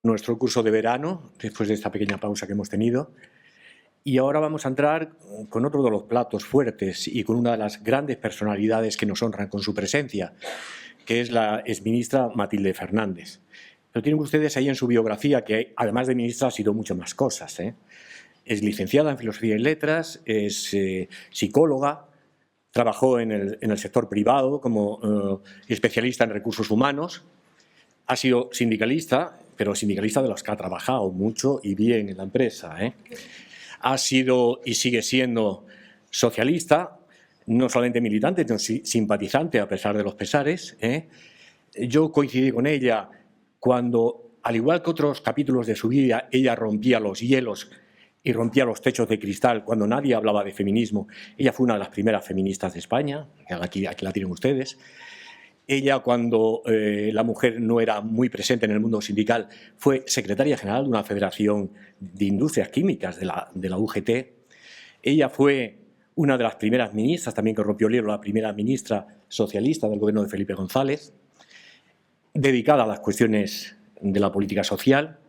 nuestro curso de verano, después de esta pequeña pausa que hemos tenido. Y ahora vamos a entrar con otro de los platos fuertes y con una de las grandes personalidades que nos honran con su presencia, que es la exministra Matilde Fernández. Pero tienen ustedes ahí en su biografía que, además de ministra, ha sido muchas más cosas, ¿eh? Es licenciada en Filosofía y Letras, es psicóloga, trabajó en el sector privado como especialista en recursos humanos, ha sido sindicalista, pero sindicalista de los que ha trabajado mucho y bien en la empresa, ¿eh? Ha sido y sigue siendo socialista, no solamente militante, sino simpatizante a pesar de los pesares, ¿eh? Yo coincidí con ella cuando, al igual que otros capítulos de su vida, ella rompía los hielos y rompía los techos de cristal cuando nadie hablaba de feminismo. Ella fue una de las primeras feministas de España, aquí la tienen ustedes. Ella, cuando la mujer no era muy presente en el mundo sindical, fue secretaria general de una federación de industrias químicas de la UGT. Ella fue una de las primeras ministras, también que rompió el hielo, la primera ministra socialista del gobierno de Felipe González, dedicada a las cuestiones de la política social.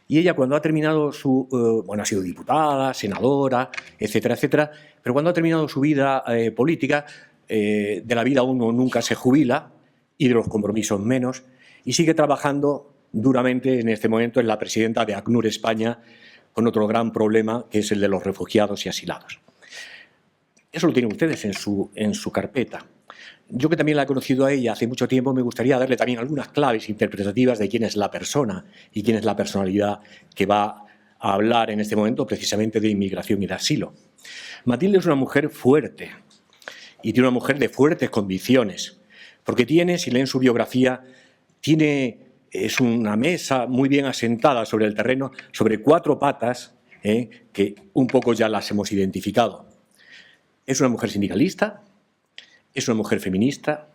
Y ella, cuando ha terminado ha sido diputada, senadora, etcétera, etcétera, pero cuando ha terminado su vida política, de la vida uno nunca se jubila, y de los compromisos menos, y sigue trabajando duramente en este momento en la presidenta de ACNUR España, con otro gran problema, que es el de los refugiados y asilados. Eso lo tienen ustedes en su carpeta. Yo, que también la he conocido a ella hace mucho tiempo, me gustaría darle también algunas claves interpretativas de quién es la persona y quién es la personalidad que va a hablar en este momento precisamente de inmigración y de asilo. Matilde es una mujer fuerte y tiene una mujer de fuertes convicciones, porque tiene, si leen su biografía, es una mesa muy bien asentada sobre el terreno, sobre 4 patas, que un poco ya las hemos identificado. Es una mujer sindicalista, es una mujer feminista,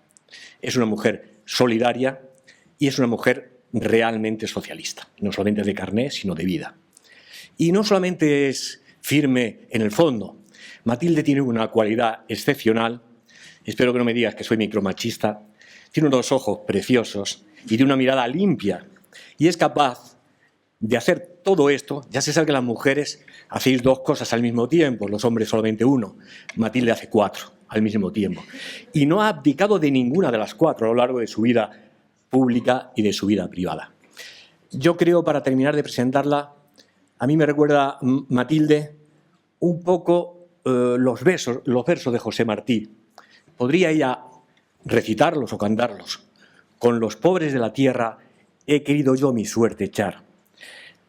es una mujer solidaria y es una mujer realmente socialista, no solamente de carné, sino de vida. Y no solamente es firme en el fondo. Matilde tiene una cualidad excepcional. Espero que no me digas que soy micromachista. Tiene unos ojos preciosos y tiene una mirada limpia. Y es capaz de hacer todo esto. Ya se sabe que las mujeres hacéis 2 cosas al mismo tiempo, los hombres solamente 1. Matilde hace 4 al mismo tiempo. Y no ha abdicado de ninguna de las 4 a lo largo de su vida pública y de su vida privada. Yo creo, para terminar de presentarla, a mí me recuerda Matilde un poco los versos de José Martí. Podría ella recitarlos o cantarlos. Con los pobres de la tierra he querido yo mi suerte echar.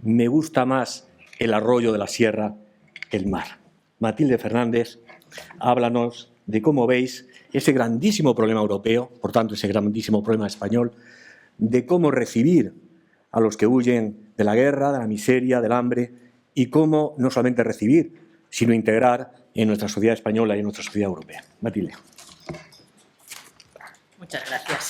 Me gusta más el arroyo de la sierra que el mar. Matilde Fernández, háblanos de cómo veis ese grandísimo problema europeo, por tanto ese grandísimo problema español, de cómo recibir a los que huyen de la guerra, de la miseria, del hambre, y cómo no solamente recibir, sino integrar en nuestra sociedad española y en nuestra sociedad europea. Matilde. Muchas gracias.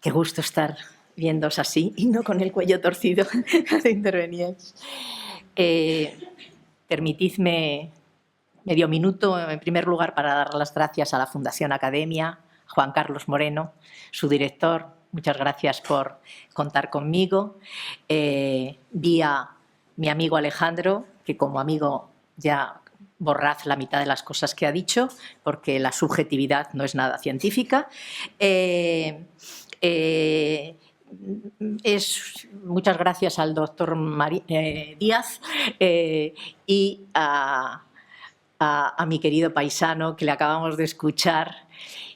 Qué gusto estar viéndoos así y no con el cuello torcido de interveníais. Permitidme medio minuto, en primer lugar, para dar las gracias a la Fundación Academia, Juan Carlos Moreno, su director. Muchas gracias por contar conmigo. Vía mi amigo Alejandro, que como amigo ya borrad la mitad de las cosas que ha dicho, porque la subjetividad no es nada científica. Muchas gracias al doctor Díaz y a mi querido paisano, que le acabamos de escuchar,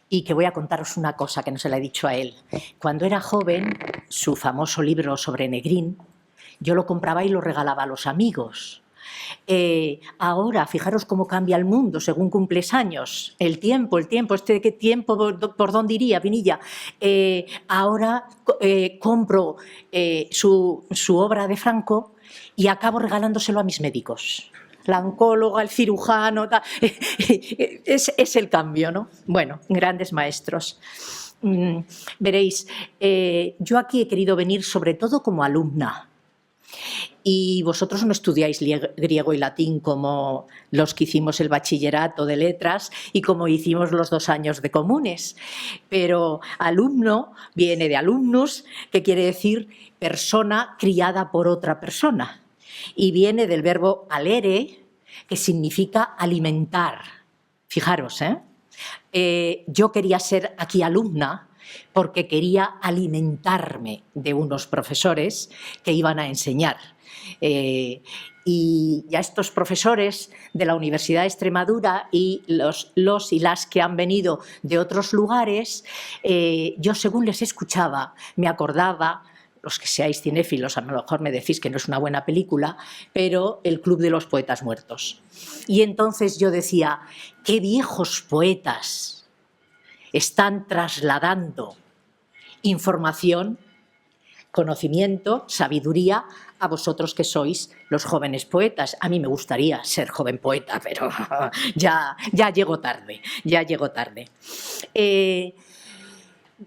y que voy a contaros una cosa que no se la he dicho a él. Cuando era joven, su famoso libro sobre Negrín, yo lo compraba y lo regalaba a los amigos. Ahora, fijaros cómo cambia el mundo según cumples años. El tiempo, ¿qué tiempo? ¿Por dónde iría, Pinilla? Ahora compro su obra de Franco y acabo regalándoselo a mis médicos. La oncóloga, el cirujano, es el cambio, ¿no? Bueno, grandes maestros. Veréis, yo aquí he querido venir sobre todo como alumna. y vosotros no estudiáis griego y latín como los que hicimos el bachillerato de letras y como hicimos los 2 años de comunes. Pero alumno viene de alumnus, que quiere decir persona criada por otra persona. Y viene del verbo alere, que significa alimentar. Fijaros, yo quería ser aquí alumna porque quería alimentarme de unos profesores que iban a enseñar. Y a estos profesores de la Universidad de Extremadura y los y las que han venido de otros lugares, yo según les escuchaba me acordaba, los que seáis cinéfilos a lo mejor me decís que no es una buena película, pero El Club de los Poetas Muertos. Y entonces yo decía, qué viejos poetas están trasladando información, conocimiento, sabiduría a vosotros que sois los jóvenes poetas. A mí me gustaría ser joven poeta, pero ya llego tarde,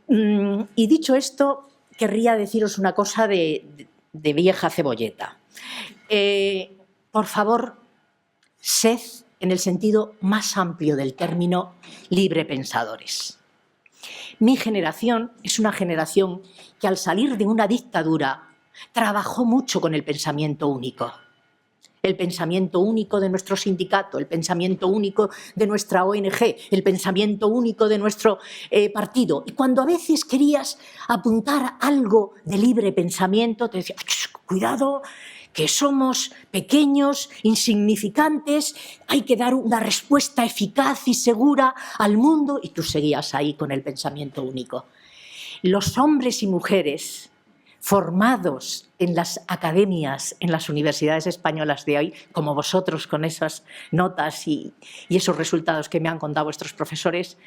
Y dicho esto, querría deciros una cosa de vieja cebolleta. Por favor, sed, en el sentido más amplio del término, librepensadores. Mi generación es una generación que al salir de una dictadura trabajó mucho con el pensamiento único. El pensamiento único de nuestro sindicato, el pensamiento único de nuestra ONG, el pensamiento único de nuestro partido. Y cuando a veces querías apuntar algo de libre pensamiento, te decía, cuidado, que somos pequeños, insignificantes, hay que dar una respuesta eficaz y segura al mundo, y tú seguías ahí con el pensamiento único. Los hombres y mujeres formados en las academias, en las universidades españolas de hoy, como vosotros con esas notas y esos resultados que me han contado vuestros profesores,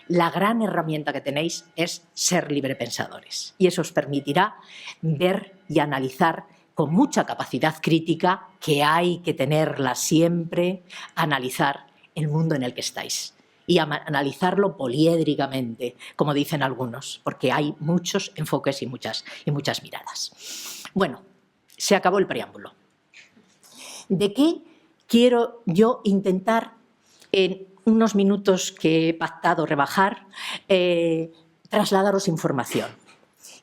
la gran herramienta que tenéis es ser librepensadores. Y eso os permitirá ver y analizar con mucha capacidad crítica, que hay que tenerla siempre, analizar el mundo en el que estáis. Y analizarlo poliédricamente, como dicen algunos, porque hay muchos enfoques y muchas miradas. Bueno, se acabó el preámbulo. ¿De qué quiero yo intentar, en unos minutos que he pactado rebajar, trasladaros información?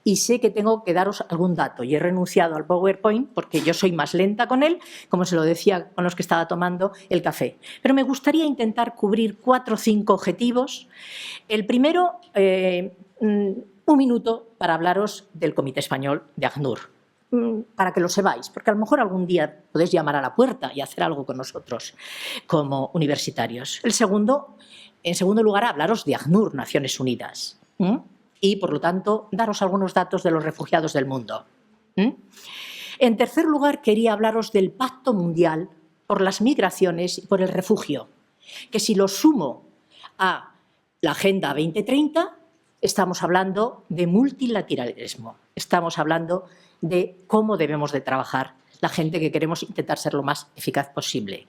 Y sé que tengo que daros algún dato y he renunciado al PowerPoint porque yo soy más lenta con él, como se lo decía con los que estaba tomando el café. Pero me gustaría intentar cubrir 4 o 5 objetivos. El primero, un minuto para hablaros del Comité Español de ACNUR, para que lo sepáis, porque a lo mejor algún día podéis llamar a la puerta y hacer algo con nosotros como universitarios. En segundo lugar, hablaros de ACNUR, Naciones Unidas. Y, por lo tanto, daros algunos datos de los refugiados del mundo. En tercer lugar, quería hablaros del Pacto Mundial por las Migraciones y por el Refugio, que si lo sumo a la Agenda 2030, estamos hablando de multilateralismo, estamos hablando de cómo debemos de trabajar la gente que queremos intentar ser lo más eficaz posible.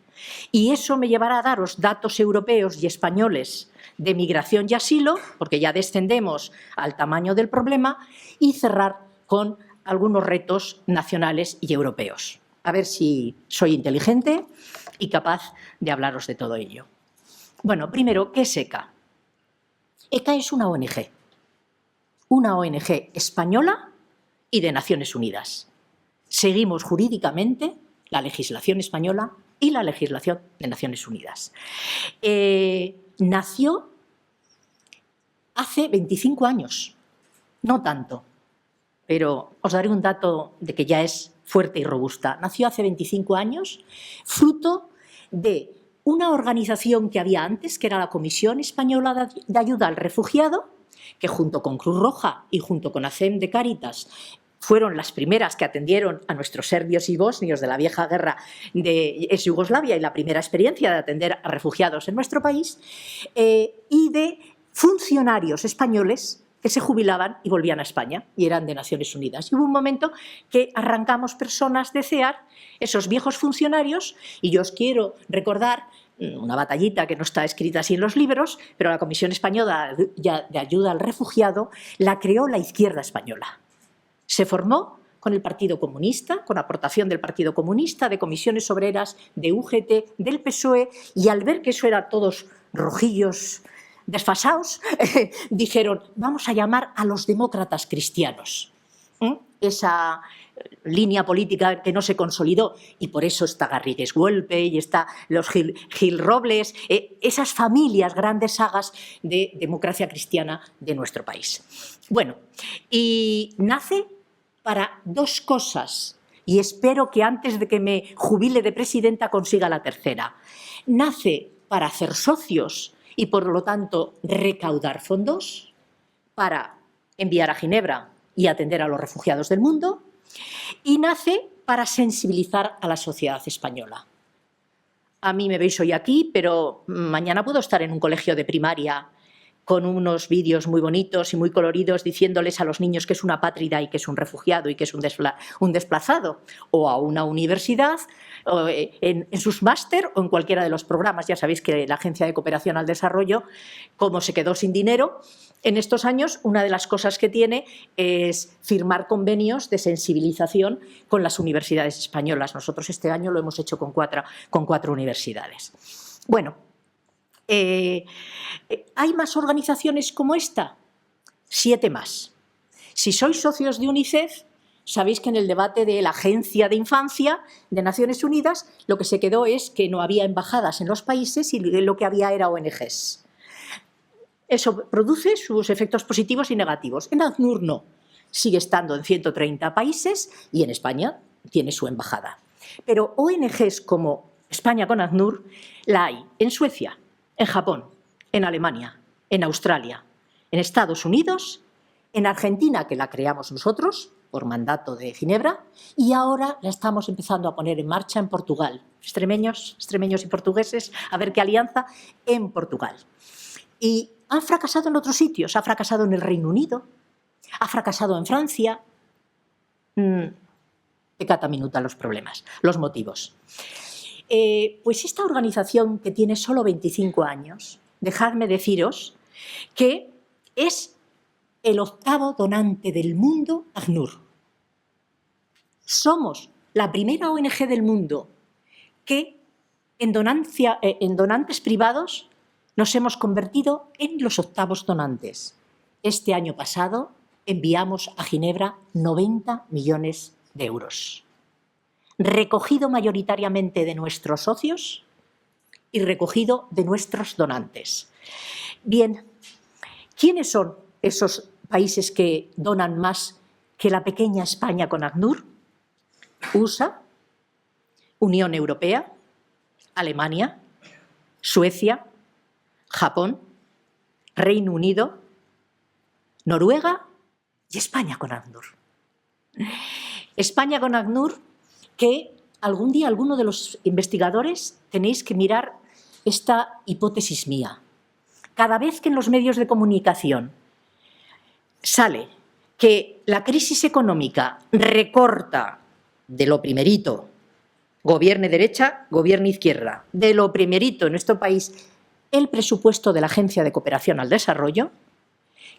Y eso me llevará a daros datos europeos y españoles de migración y asilo, porque ya descendemos al tamaño del problema, y cerrar con algunos retos nacionales y europeos. A ver si soy inteligente y capaz de hablaros de todo ello. Bueno, primero, ¿qué es ECA? ECA es una ONG española y de Naciones Unidas. Seguimos jurídicamente la legislación española y la legislación de Naciones Unidas. Nació hace 25 años, no tanto, pero os daré un dato de que ya es fuerte y robusta. Nació hace 25 años, fruto de una organización que había antes, que era la Comisión Española de Ayuda al Refugiado, que junto con Cruz Roja y junto con ACEM de Cáritas fueron las primeras que atendieron a nuestros serbios y bosnios de la vieja guerra de Yugoslavia y la primera experiencia de atender a refugiados en nuestro país, y de funcionarios españoles que se jubilaban y volvían a España y eran de Naciones Unidas. Y hubo un momento que arrancamos personas de CEAR, esos viejos funcionarios, y yo os quiero recordar una batallita que no está escrita así en los libros, pero la Comisión Española de Ayuda al Refugiado la creó la izquierda española. Se formó con el Partido Comunista, con aportación del Partido Comunista, de Comisiones Obreras, de UGT, del PSOE, y al ver que eso era todos rojillos desfasados, dijeron, vamos a llamar a los demócratas cristianos. Esa línea política que no se consolidó, y por eso está Garrigues Huelpe y está los Gil Robles, esas familias, grandes sagas de democracia cristiana de nuestro país. Bueno, y nace para dos cosas, y espero que antes de que me jubile de presidenta consiga la tercera. Nace para hacer socios y, por lo tanto, recaudar fondos para enviar a Ginebra y atender a los refugiados del mundo, y nace para sensibilizar a la sociedad española. A mí me veis hoy aquí, pero mañana puedo estar en un colegio de primaria con unos vídeos muy bonitos y muy coloridos diciéndoles a los niños que es una apátrida y que es un refugiado y que es un desplazado, o a una universidad en sus máster o en cualquiera de los programas. Ya sabéis que la Agencia de Cooperación al Desarrollo, como se quedó sin dinero en estos años, una de las cosas que tiene es firmar convenios de sensibilización con las universidades españolas. Nosotros este año lo hemos hecho con cuatro universidades. Bueno, ¿hay más organizaciones como esta? 7 más. Si sois socios de UNICEF, sabéis que en el debate de la Agencia de Infancia de Naciones Unidas lo que se quedó es que no había embajadas en los países y lo que había era ONGs. Eso produce sus efectos positivos y negativos. En ACNUR no. Sigue estando en 130 países y en España tiene su embajada. Pero ONGs como España con ACNUR la hay en Suecia, en Japón, en Alemania, en Australia, en Estados Unidos, en Argentina, que la creamos nosotros por mandato de Ginebra, y ahora la estamos empezando a poner en marcha en Portugal. Extremeños y portugueses, a ver qué alianza, en Portugal. Y han fracasado en otros sitios, ha fracasado en el Reino Unido, ha fracasado en Francia. Pecata minuta los problemas, los motivos. Pues esta organización que tiene solo 25 años, dejadme deciros que es el 8º donante del mundo ACNUR. Somos la primera ONG del mundo que en donantes privados nos hemos convertido en los 8º donantes. Este año pasado enviamos a Ginebra 90 millones de euros. Recogido mayoritariamente de nuestros socios y recogido de nuestros donantes. Bien, ¿quiénes son esos países que donan más que la pequeña España con ACNUR? USA, Unión Europea, Alemania, Suecia, Japón, Reino Unido, Noruega y España con ACNUR. España con ACNUR, que algún día alguno de los investigadores tenéis que mirar esta hipótesis mía. Cada vez que en los medios de comunicación sale que la crisis económica recorta de lo primerito, gobierne derecha, gobierne izquierda, de lo primerito en nuestro país, el presupuesto de la Agencia de Cooperación al Desarrollo,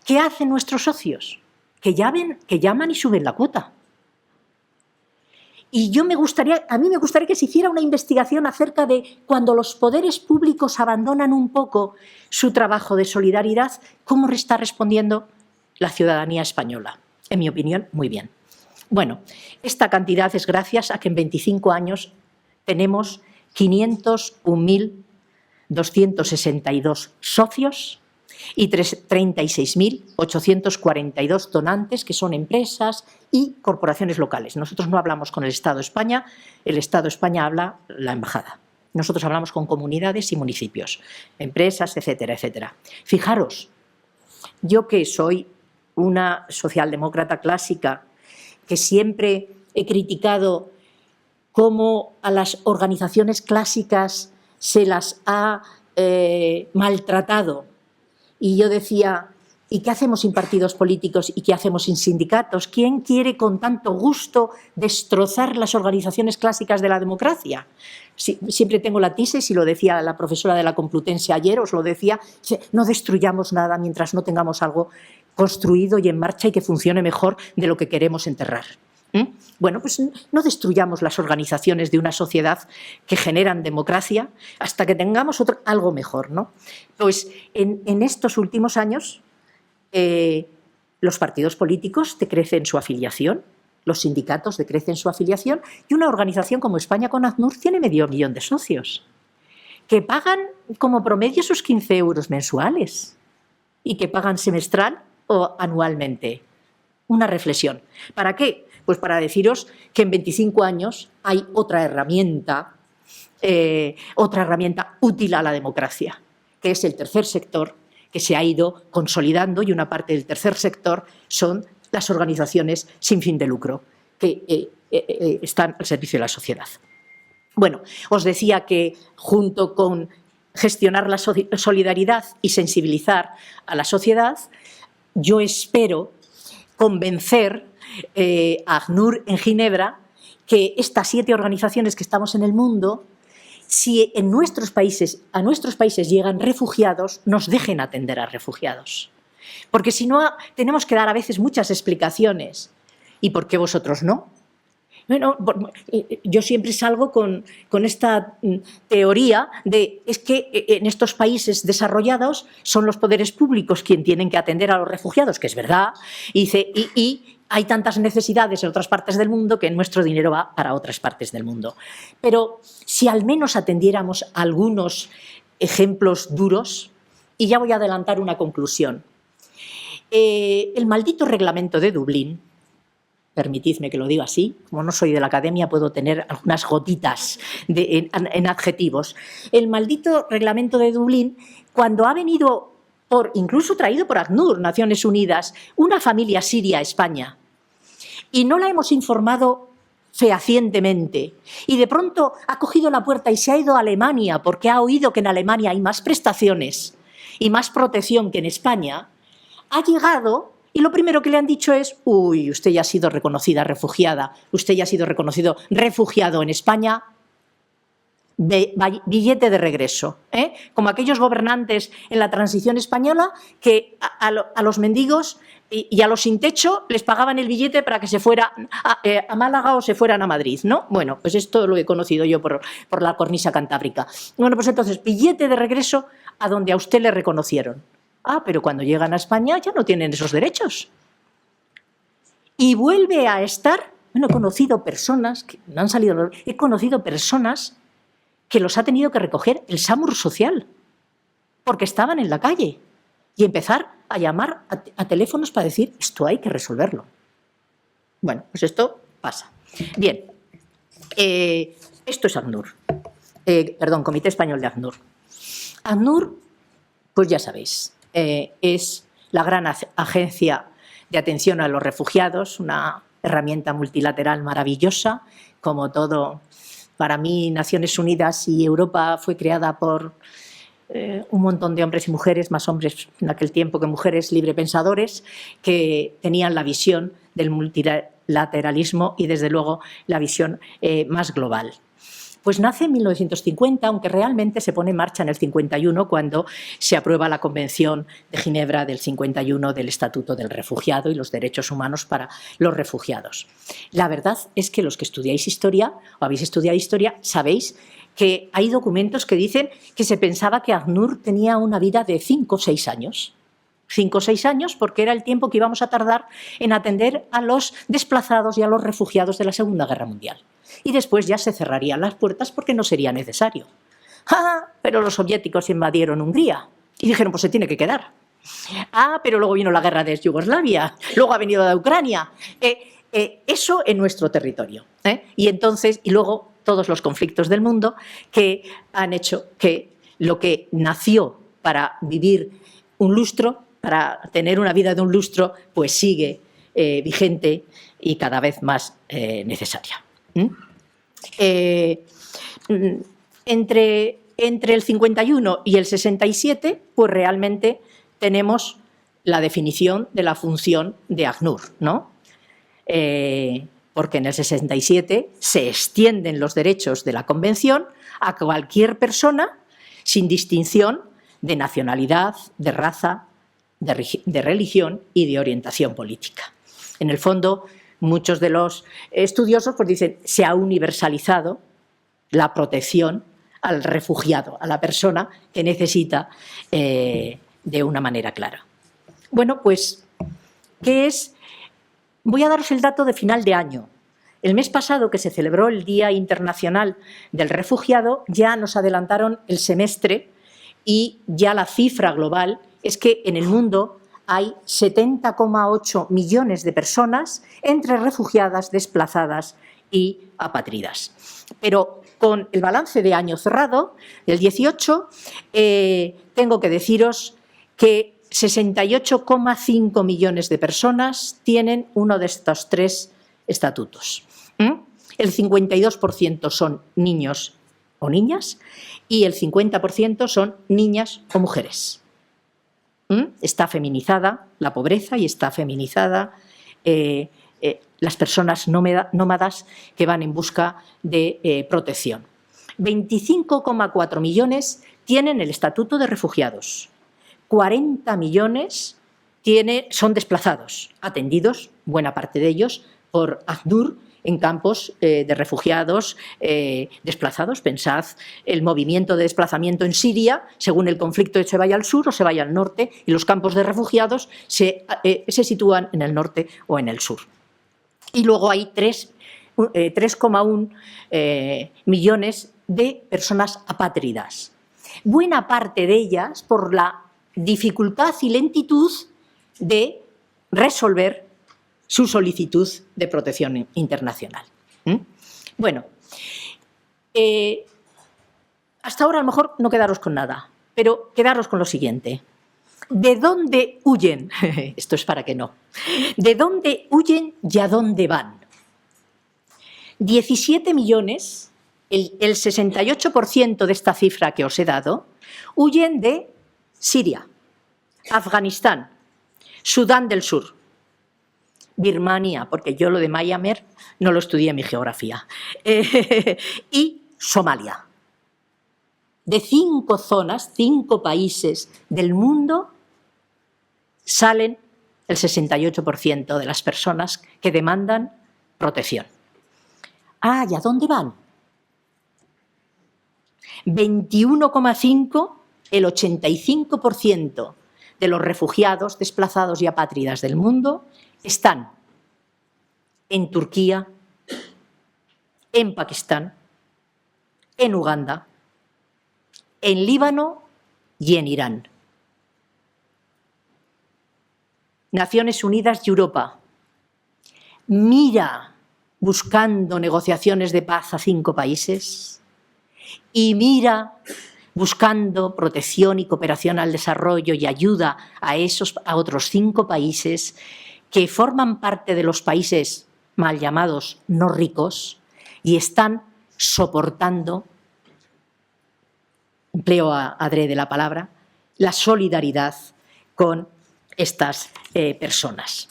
¿qué hacen nuestros socios? Que llaman y suben la cuota. Y a mí me gustaría que se hiciera una investigación acerca de cuando los poderes públicos abandonan un poco su trabajo de solidaridad, ¿cómo está respondiendo la ciudadanía española? En mi opinión, muy bien. Bueno, esta cantidad es gracias a que en 25 años tenemos 501.262 socios y 36.842 donantes, que son empresas y corporaciones locales. Nosotros no hablamos con el Estado de España, el Estado de España habla la embajada. Nosotros hablamos con comunidades y municipios, empresas, etcétera, etcétera. Fijaros, yo que soy una socialdemócrata clásica, que siempre he criticado cómo a las organizaciones clásicas se las ha maltratado. Y yo decía, ¿y qué hacemos sin partidos políticos y qué hacemos sin sindicatos? ¿Quién quiere con tanto gusto destrozar las organizaciones clásicas de la democracia? Siempre tengo la tesis, y lo decía la profesora de la Complutense ayer, os lo decía, no destruyamos nada mientras no tengamos algo construido y en marcha y que funcione mejor de lo que queremos enterrar. Bueno, pues no destruyamos las organizaciones de una sociedad que generan democracia hasta que tengamos algo mejor, ¿no? Pues en estos últimos años los partidos políticos decrecen su afiliación, los sindicatos decrecen su afiliación y una organización como España con ACNUR tiene 500.000 de socios que pagan como promedio sus 15 euros mensuales y que pagan semestral o anualmente. Una reflexión. ¿Para qué? Pues para deciros que en 25 años hay otra herramienta útil a la democracia, que es el tercer sector, que se ha ido consolidando, y una parte del tercer sector son las organizaciones sin fin de lucro, que están al servicio de la sociedad. Bueno, os decía que junto con gestionar la solidaridad y sensibilizar a la sociedad, yo espero convencer a ACNUR en Ginebra que estas 7 organizaciones que estamos en el mundo, si a nuestros países llegan refugiados, nos dejen atender a refugiados. Porque si no, tenemos que dar a veces muchas explicaciones. ¿Y por qué vosotros no? Bueno, yo siempre salgo con esta teoría de es que en estos países desarrollados son los poderes públicos quienes tienen que atender a los refugiados, que es verdad, y hay tantas necesidades en otras partes del mundo que nuestro dinero va para otras partes del mundo. Pero si al menos atendiéramos a algunos ejemplos duros, y ya voy a adelantar una conclusión. El maldito reglamento de Dublín, permitidme que lo diga así, como no soy de la academia puedo tener algunas gotitas en adjetivos. El maldito reglamento de Dublín, cuando ha venido, incluso traído por ACNUR, Naciones Unidas, una familia siria a España, y no la hemos informado fehacientemente, y de pronto ha cogido la puerta y se ha ido a Alemania porque ha oído que en Alemania hay más prestaciones y más protección que en España, ha llegado. Y lo primero que le han dicho es, uy, usted ya ha sido reconocida refugiada, usted ya ha sido reconocido refugiado en España, billete de regreso. Como aquellos gobernantes en la transición española que a los mendigos y a los sin techo les pagaban el billete para que se fuera a Málaga o se fueran a Madrid, ¿no? Bueno, pues esto lo he conocido yo por la cornisa cantábrica. Bueno, pues entonces, billete de regreso a donde a usted le reconocieron. Pero cuando llegan a España ya no tienen esos derechos. Y vuelve a estar, bueno, he conocido personas que no han salido, he conocido personas que los ha tenido que recoger el SAMUR social, porque estaban en la calle, y empezar a llamar a teléfonos para decir, esto hay que resolverlo. Bueno, pues esto pasa. Bien, esto es ACNUR, Comité Español de ACNUR. ACNUR, pues ya sabéis, es la gran agencia de atención a los refugiados, una herramienta multilateral maravillosa. Como todo, para mí, Naciones Unidas y Europa fue creada por un montón de hombres y mujeres, más hombres en aquel tiempo que mujeres librepensadores, que tenían la visión del multilateralismo y, desde luego, la visión más global. Pues nace en 1950, aunque realmente se pone en marcha en el 51, cuando se aprueba la Convención de Ginebra del 51 del Estatuto del Refugiado y los derechos humanos para los refugiados. La verdad es que los que estudiáis historia o habéis estudiado historia sabéis que hay documentos que dicen que se pensaba que ACNUR tenía una vida de 5 o 6 años. 5 o 6 años porque era el tiempo que íbamos a tardar en atender a los desplazados y a los refugiados de la Segunda Guerra Mundial. Y después ya se cerrarían las puertas porque no sería necesario. Pero los soviéticos invadieron Hungría y dijeron, pues se tiene que quedar. Pero luego vino la guerra de Yugoslavia, luego ha venido de Ucrania. Eso en nuestro territorio. Y luego todos los conflictos del mundo que han hecho que lo que nació para vivir un lustro, para tener una vida de un lustro, pues sigue vigente y cada vez más necesaria. Entre el 51 y el 67, pues realmente tenemos la definición de la función de ACNUR, ¿no? Porque en el 67 se extienden los derechos de la Convención a cualquier persona sin distinción de nacionalidad, de raza, de religión y de orientación política. En el fondo, muchos de los estudiosos pues dicen se ha universalizado la protección al refugiado, a la persona que necesita de una manera clara. Bueno, pues, ¿qué es? Voy a daros el dato de final de año. El mes pasado, que se celebró el Día Internacional del Refugiado, ya nos adelantaron el semestre y ya la cifra global es que en el mundo hay 70,8 millones de personas entre refugiadas, desplazadas y apátridas. Pero con el balance de año cerrado, del 18, tengo que deciros que 68,5 millones de personas tienen uno de estos tres estatutos. El 52% son niños o niñas y el 50% son niñas o mujeres. Está feminizada la pobreza y está feminizada las personas nómadas que van en busca de protección. 25,4 millones tienen el estatuto de refugiados. 40 millones son desplazados, atendidos, buena parte de ellos, por ACNUR en campos de refugiados desplazados. Pensad el movimiento de desplazamiento en Siria, según el conflicto se vaya al sur o se vaya al norte, y los campos de refugiados se sitúan en el norte o en el sur. Y luego hay 3,1 millones de personas apátridas. Buena parte de ellas por la dificultad y lentitud de resolver su solicitud de protección internacional. Bueno, hasta ahora a lo mejor no quedaros con nada, pero quedaros con lo siguiente. ¿De dónde huyen? Esto es para que no. ¿De dónde huyen y a dónde van? 17 millones, el 68% de esta cifra que os he dado, huyen de Siria, Afganistán, Sudán del Sur, Birmania, porque yo lo de Myanmar no lo estudié en mi geografía, y Somalia. De 5 zonas, 5 países del mundo, salen el 68% de las personas que demandan protección. ¿Y a dónde van? 21,5, el 85% de los refugiados, desplazados y apátridas del mundo están en Turquía, en Pakistán, en Uganda, en Líbano y en Irán. Naciones Unidas y Europa mira buscando negociaciones de paz a 5 países y mira buscando protección y cooperación al desarrollo y ayuda a otros 5 países que forman parte de los países mal llamados no ricos y están soportando, empleo adrede la palabra, la solidaridad con estas personas.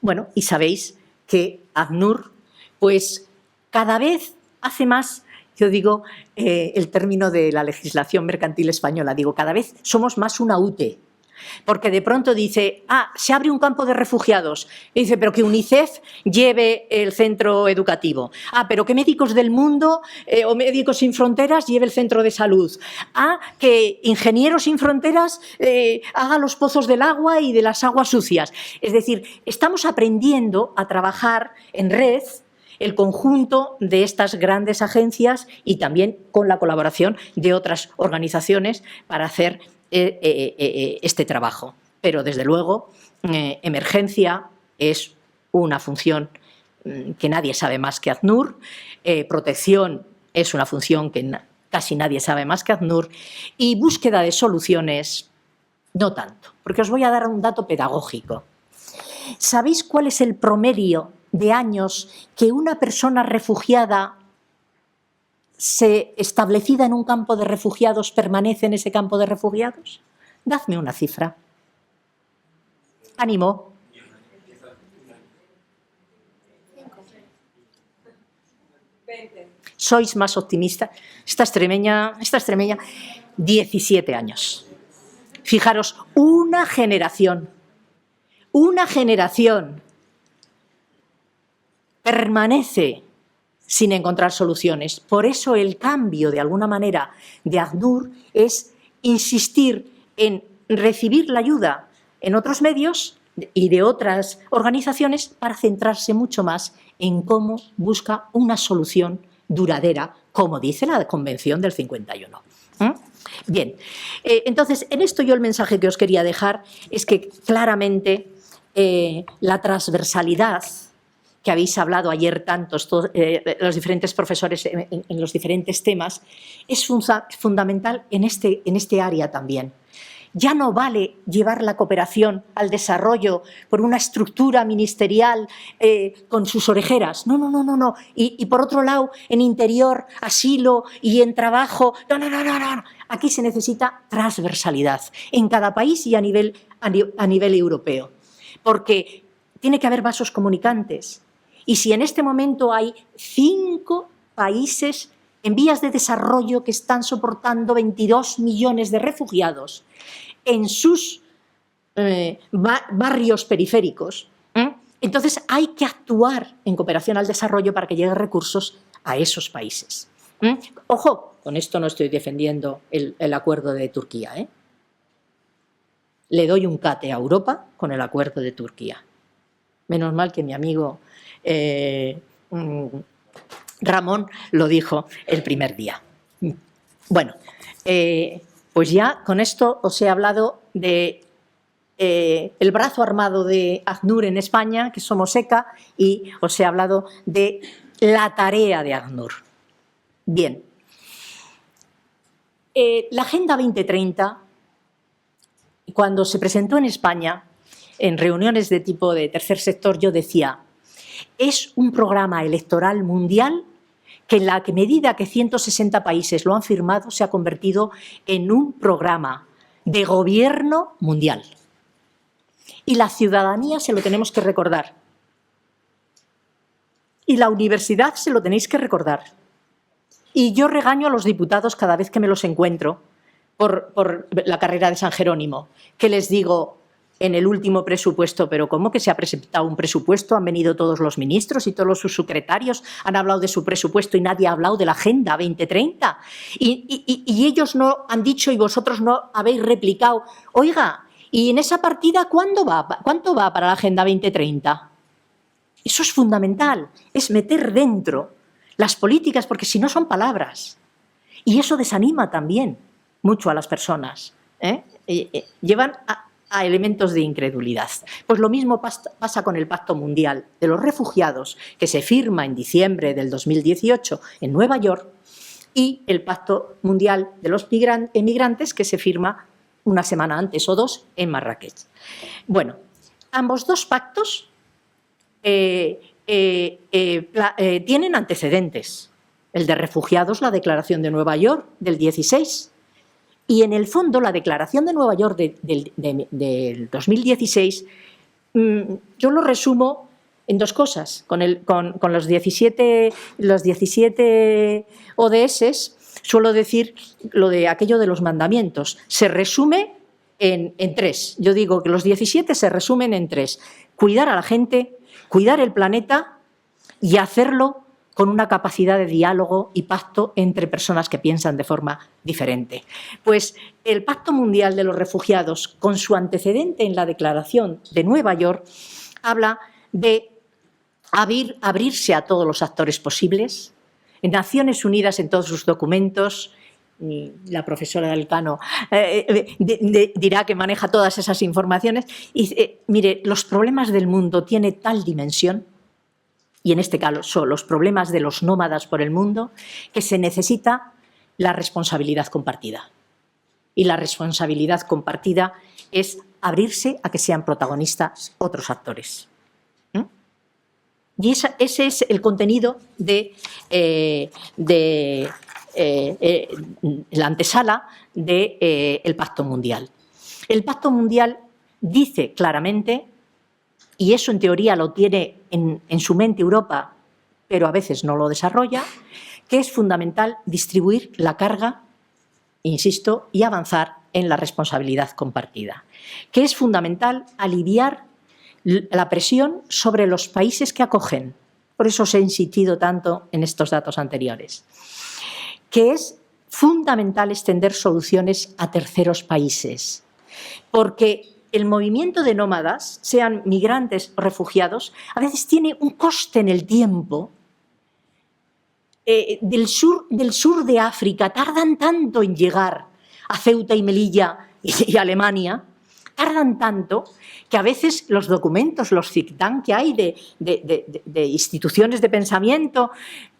Bueno, y sabéis que ACNUR, pues cada vez hace más, yo digo el término de la legislación mercantil española, digo, cada vez somos más una UTE, porque de pronto dice, se abre un campo de refugiados, y dice, pero que UNICEF lleve el centro educativo, pero que Médicos del Mundo o Médicos Sin Fronteras lleve el centro de salud, que Ingenieros Sin Fronteras haga los pozos del agua y de las aguas sucias. Es decir, estamos aprendiendo a trabajar en red el conjunto de estas grandes agencias y también con la colaboración de otras organizaciones para hacer este trabajo. Pero, desde luego, emergencia es una función que nadie sabe más que ACNUR, protección es una función que casi nadie sabe más que ACNUR, y búsqueda de soluciones no tanto, porque os voy a dar un dato pedagógico. ¿Sabéis cuál es el promedio de años que una persona refugiada establecida en un campo de refugiados permanece en ese campo de refugiados? Dadme una cifra. Ánimo. 20. Sois más optimistas. Esta extremeña, 17 años. Fijaros, una generación permanece sin encontrar soluciones. Por eso el cambio, de alguna manera, de ACNUR es insistir en recibir la ayuda en otros medios y de otras organizaciones para centrarse mucho más en cómo busca una solución duradera, como dice la Convención del 51. Bien, entonces, en esto yo el mensaje que os quería dejar es que claramente la transversalidad que habéis hablado ayer tantos, los diferentes profesores en los diferentes temas, es fundamental en este área también. Ya no vale llevar la cooperación al desarrollo por una estructura ministerial con sus orejeras. No, no, no, no, no. Y por otro lado, en interior, asilo y en trabajo. No, no, no, no, no. Aquí se necesita transversalidad en cada país y a nivel europeo. Porque tiene que haber vasos comunicantes. Y si en este momento hay 5 países en vías de desarrollo que están soportando 22 millones de refugiados en sus barrios periféricos, entonces hay que actuar en cooperación al desarrollo para que lleguen recursos a esos países. Ojo, con esto no estoy defendiendo el acuerdo de Turquía. Le doy un cate a Europa con el acuerdo de Turquía. Menos mal que mi amigo Ramón lo dijo el primer día. Bueno, pues ya con esto os he hablado de el brazo armado de ACNUR en España, que somos ECA, y os he hablado de la tarea de ACNUR. Bien. La Agenda 2030, cuando se presentó en España, en reuniones de tipo de tercer sector, yo decía, es un programa electoral mundial que en la medida que 160 países lo han firmado se ha convertido en un programa de gobierno mundial. Y la ciudadanía se lo tenemos que recordar. Y la universidad se lo tenéis que recordar. Y yo regaño a los diputados cada vez que me los encuentro por la carrera de San Jerónimo, que les digo en el último presupuesto, pero ¿cómo que se ha presentado un presupuesto? Han venido todos los ministros y todos sus subsecretarios, han hablado de su presupuesto y nadie ha hablado de la Agenda 2030. Y ellos no han dicho y vosotros no habéis replicado, oiga, ¿y en esa partida cuánto va para la Agenda 2030? Eso es fundamental, es meter dentro las políticas, porque si no son palabras. Y eso desanima también mucho a las personas. Llevan a elementos de incredulidad. Pues lo mismo pasa con el Pacto Mundial de los Refugiados, que se firma en diciembre del 2018 en Nueva York, y el Pacto Mundial de los Emigrantes, que se firma una semana antes o 2 en Marrakech. Bueno, ambos dos pactos tienen antecedentes. El de refugiados, la Declaración de Nueva York del 16, y en el fondo la Declaración de Nueva York del 2016, yo lo resumo en dos cosas. Con los 17 ODS suelo decir lo de aquello de los mandamientos. Se resume en 3. Yo digo que los 17 se resumen en 3. Cuidar a la gente, cuidar el planeta y hacerlo con una capacidad de diálogo y pacto entre personas que piensan de forma diferente. Pues el Pacto Mundial de los Refugiados, con su antecedente en la Declaración de Nueva York, habla de abrirse a todos los actores posibles. En Naciones Unidas, en todos sus documentos, la profesora del Cano dirá que maneja todas esas informaciones. Y mire, los problemas del mundo tienen tal dimensión, y en este caso son los problemas de los nómadas por el mundo, que se necesita la responsabilidad compartida. Y la responsabilidad compartida es abrirse a que sean protagonistas otros actores. Y ese es el contenido de la antesala del Pacto Mundial. El Pacto Mundial dice claramente, y eso en teoría lo tiene en su mente Europa, pero a veces no lo desarrolla, que es fundamental distribuir la carga, insisto, y avanzar en la responsabilidad compartida. Que es fundamental aliviar la presión sobre los países que acogen, por eso os he insistido tanto en estos datos anteriores, que es fundamental extender soluciones a terceros países, porque el movimiento de nómadas, sean migrantes o refugiados, a veces tiene un coste en el tiempo. Del sur de África tardan tanto en llegar a Ceuta y Melilla y Alemania, tardan tanto que a veces los documentos, los think tank que hay de instituciones de pensamiento,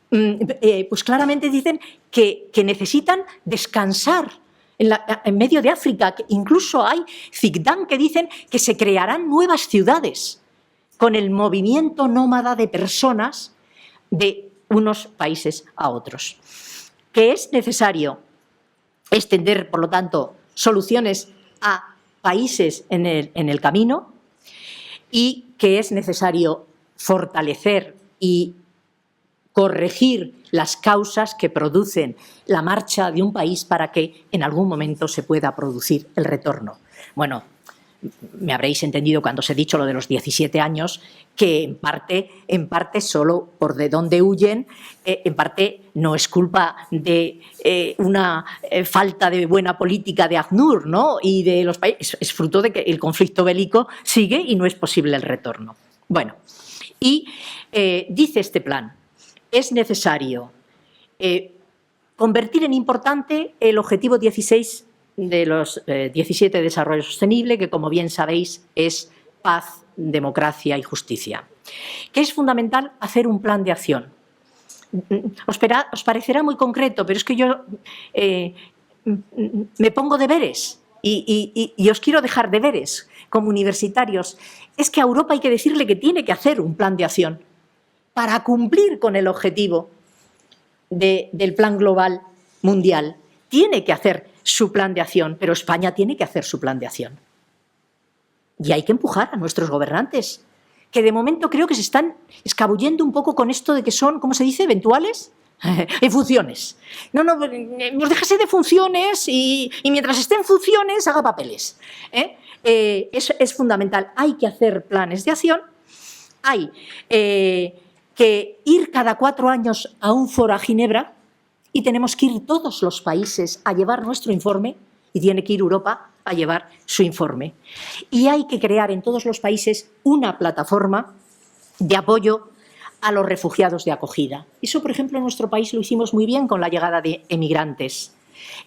pues claramente dicen que necesitan descansar en medio de África. Incluso hay think tank que dicen que se crearán nuevas ciudades con el movimiento nómada de personas de unos países a otros. Que es necesario extender, por lo tanto, soluciones a países en el camino, y que es necesario fortalecer y corregir las causas que producen la marcha de un país para que en algún momento se pueda producir el retorno. Bueno, me habréis entendido cuando os he dicho lo de los 17 años, que en parte solo por de dónde huyen, en parte no es culpa de una falta de buena política de ACNUR, ¿no? Y de los países, es fruto de que el conflicto bélico sigue y no es posible el retorno. Bueno, y dice este plan, es necesario convertir en importante el objetivo 16 de los 17 de desarrollo sostenible, que, como bien sabéis, es paz, democracia y justicia. Que es fundamental hacer un plan de acción. Os parecerá muy concreto, pero es que yo me pongo deberes y os quiero dejar deberes como universitarios. Es que a Europa hay que decirle que tiene que hacer un plan de acción para cumplir con el objetivo del plan global mundial. Tiene que hacer su plan de acción, pero España tiene que hacer su plan de acción. Y hay que empujar a nuestros gobernantes, que de momento creo que se están escabullendo un poco con esto de que son, ¿cómo se dice?, eventuales, en funciones. No, déjese de funciones y mientras esté en funciones haga papeles. Es fundamental. Hay que hacer planes de acción, hay que ir cada 4 años a un foro a Ginebra, y tenemos que ir todos los países a llevar nuestro informe, y tiene que ir Europa a llevar su informe. Y hay que crear en todos los países una plataforma de apoyo a los refugiados de acogida. Eso, por ejemplo, en nuestro país lo hicimos muy bien con la llegada de emigrantes,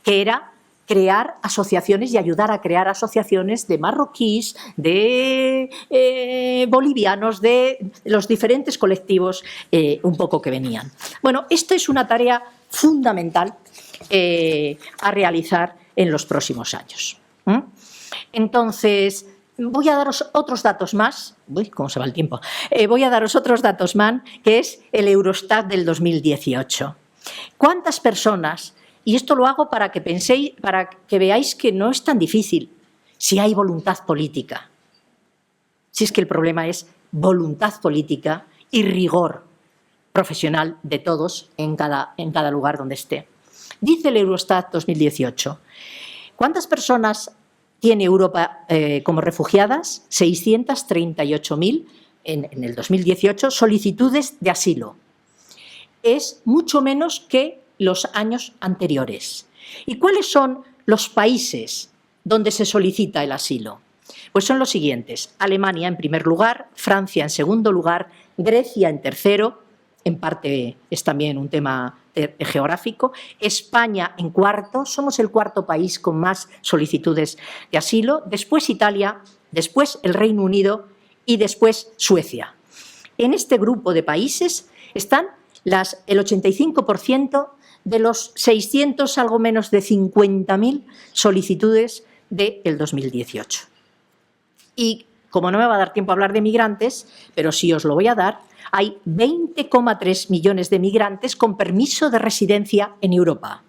que era crear asociaciones y ayudar a crear asociaciones de marroquíes, de bolivianos, de los diferentes colectivos un poco que venían. Bueno, esta es una tarea fundamental a realizar en los próximos años. Entonces, voy a daros otros datos más. Uy, ¿cómo se va el tiempo? Voy a daros otros datos más, que es el Eurostat del 2018. ¿Cuántas personas? Y esto lo hago para que penséis, para que veáis que no es tan difícil si hay voluntad política. Si es que el problema es voluntad política y rigor profesional de todos en cada lugar donde esté. Dice el Eurostat 2018, ¿cuántas personas tiene Europa como refugiadas? 638.000 en el 2018 solicitudes de asilo. Es mucho menos que los años anteriores. ¿Y cuáles son los países donde se solicita el asilo? Pues son los siguientes: Alemania en primer lugar, Francia en segundo lugar, Grecia en tercero, en parte es también un tema geográfico, España en cuarto, somos el cuarto país con más solicitudes de asilo, después Italia, después el Reino Unido y después Suecia. En este grupo de países están el 85% de los 600, algo menos de 50.000 solicitudes del 2018. Y como no me va a dar tiempo a hablar de migrantes, pero sí os lo voy a dar, hay 20,3 millones de migrantes con permiso de residencia en Europa.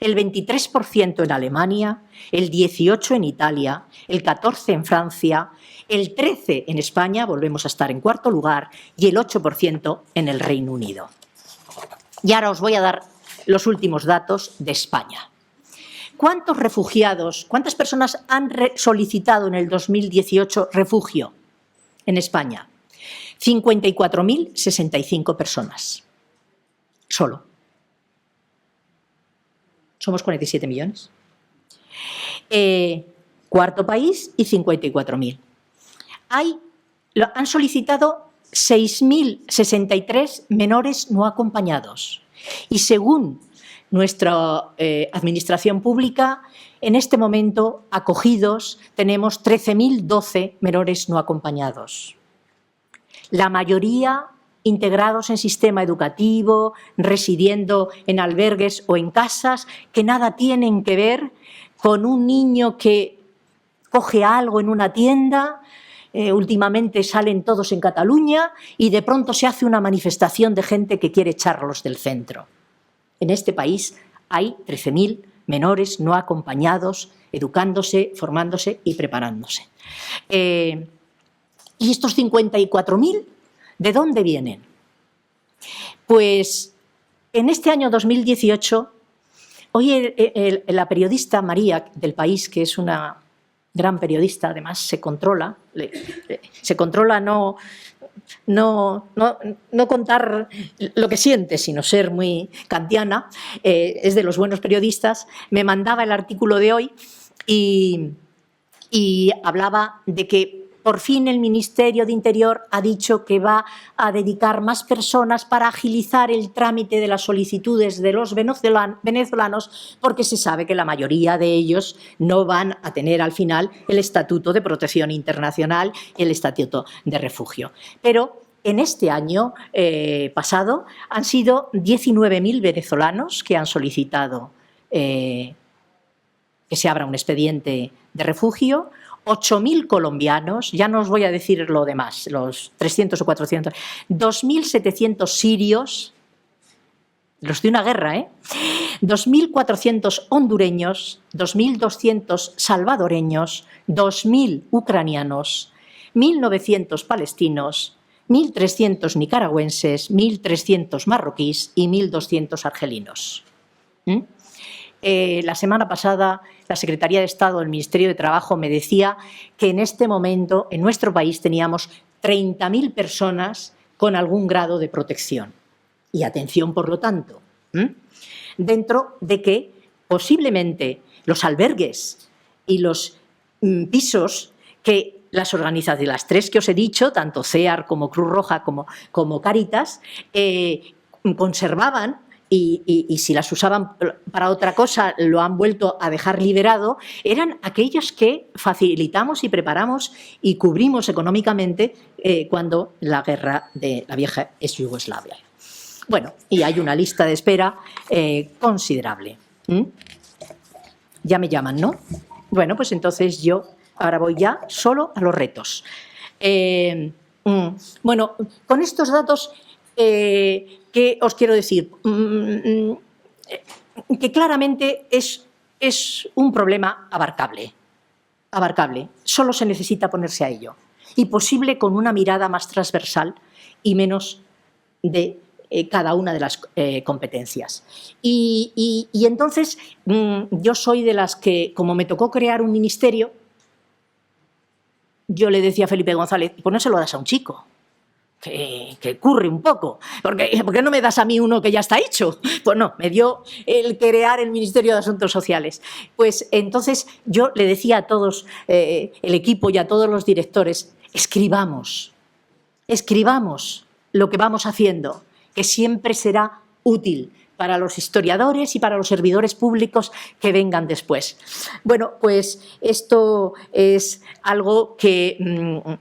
El 23% en Alemania, el 18% en Italia, el 14% en Francia, el 13% en España, volvemos a estar en cuarto lugar, y el 8% en el Reino Unido. Y ahora os voy a dar los últimos datos de España. ¿Cuántos refugiados, cuántas personas han solicitado en el 2018 refugio en España? 54.065 personas. Solo. Somos 47 millones. Cuarto país y 54.000. Han solicitado 6.063 menores no acompañados. Y según nuestra administración pública, en este momento, acogidos, tenemos 13.012 menores no acompañados. La mayoría integrados en sistema educativo, residiendo en albergues o en casas que nada tienen que ver con un niño que coge algo en una tienda. Últimamente salen todos en Cataluña y de pronto se hace una manifestación de gente que quiere echarlos del centro. En este país hay 13.000 menores no acompañados, educándose, formándose y preparándose. ¿Y estos 54.000 de dónde vienen? Pues en este año 2018, hoy la periodista María del País, que es una gran periodista, además se controla no contar lo que siente, sino ser muy kantiana, es de los buenos periodistas, me mandaba el artículo de hoy y hablaba de que por fin el Ministerio de Interior ha dicho que va a dedicar más personas para agilizar el trámite de las solicitudes de los venezolanos, porque se sabe que la mayoría de ellos no van a tener al final el Estatuto de Protección Internacional y el Estatuto de Refugio. Pero en este año pasado han sido 19.000 venezolanos que han solicitado que se abra un expediente de refugio, 8.000 colombianos, ya no os voy a decir lo demás, los 300 o 400, 2.700 sirios, los de una guerra, 2.400 hondureños, 2.200 salvadoreños, 2.000 ucranianos, 1.900 palestinos, 1.300 nicaragüenses, 1.300 marroquíes y 1.200 argelinos. La semana pasada la Secretaría de Estado del Ministerio de Trabajo me decía que en este momento en nuestro país teníamos 30.000 personas con algún grado de protección. Y atención, por lo tanto, dentro de que posiblemente los albergues y los pisos que las organizaciones, las tres que os he dicho, tanto CEAR como Cruz Roja como Cáritas, conservaban, y si las usaban para otra cosa lo han vuelto a dejar liberado, eran aquellos que facilitamos y preparamos y cubrimos económicamente cuando la guerra de la vieja ex Yugoslavia. Bueno, y hay una lista de espera considerable. Ya me llaman, ¿no? Bueno, pues entonces yo ahora voy ya solo a los retos. Bueno, con estos datos, ¿qué os quiero decir? Que claramente es un problema abarcable. Solo se necesita ponerse a ello. Y posible con una mirada más transversal y menos de cada una de las competencias. Y entonces yo soy de las que, como me tocó crear un ministerio, yo le decía a Felipe González, pues no se lo das a un chico, que curre un poco, ¿por qué no me das a mí uno que ya está hecho? Pues no, me dio el crear el Ministerio de Asuntos Sociales. Pues entonces yo le decía a todos el equipo y a todos los directores, escribamos lo que vamos haciendo, que siempre será útil para los historiadores y para los servidores públicos que vengan después. Bueno, pues esto es algo que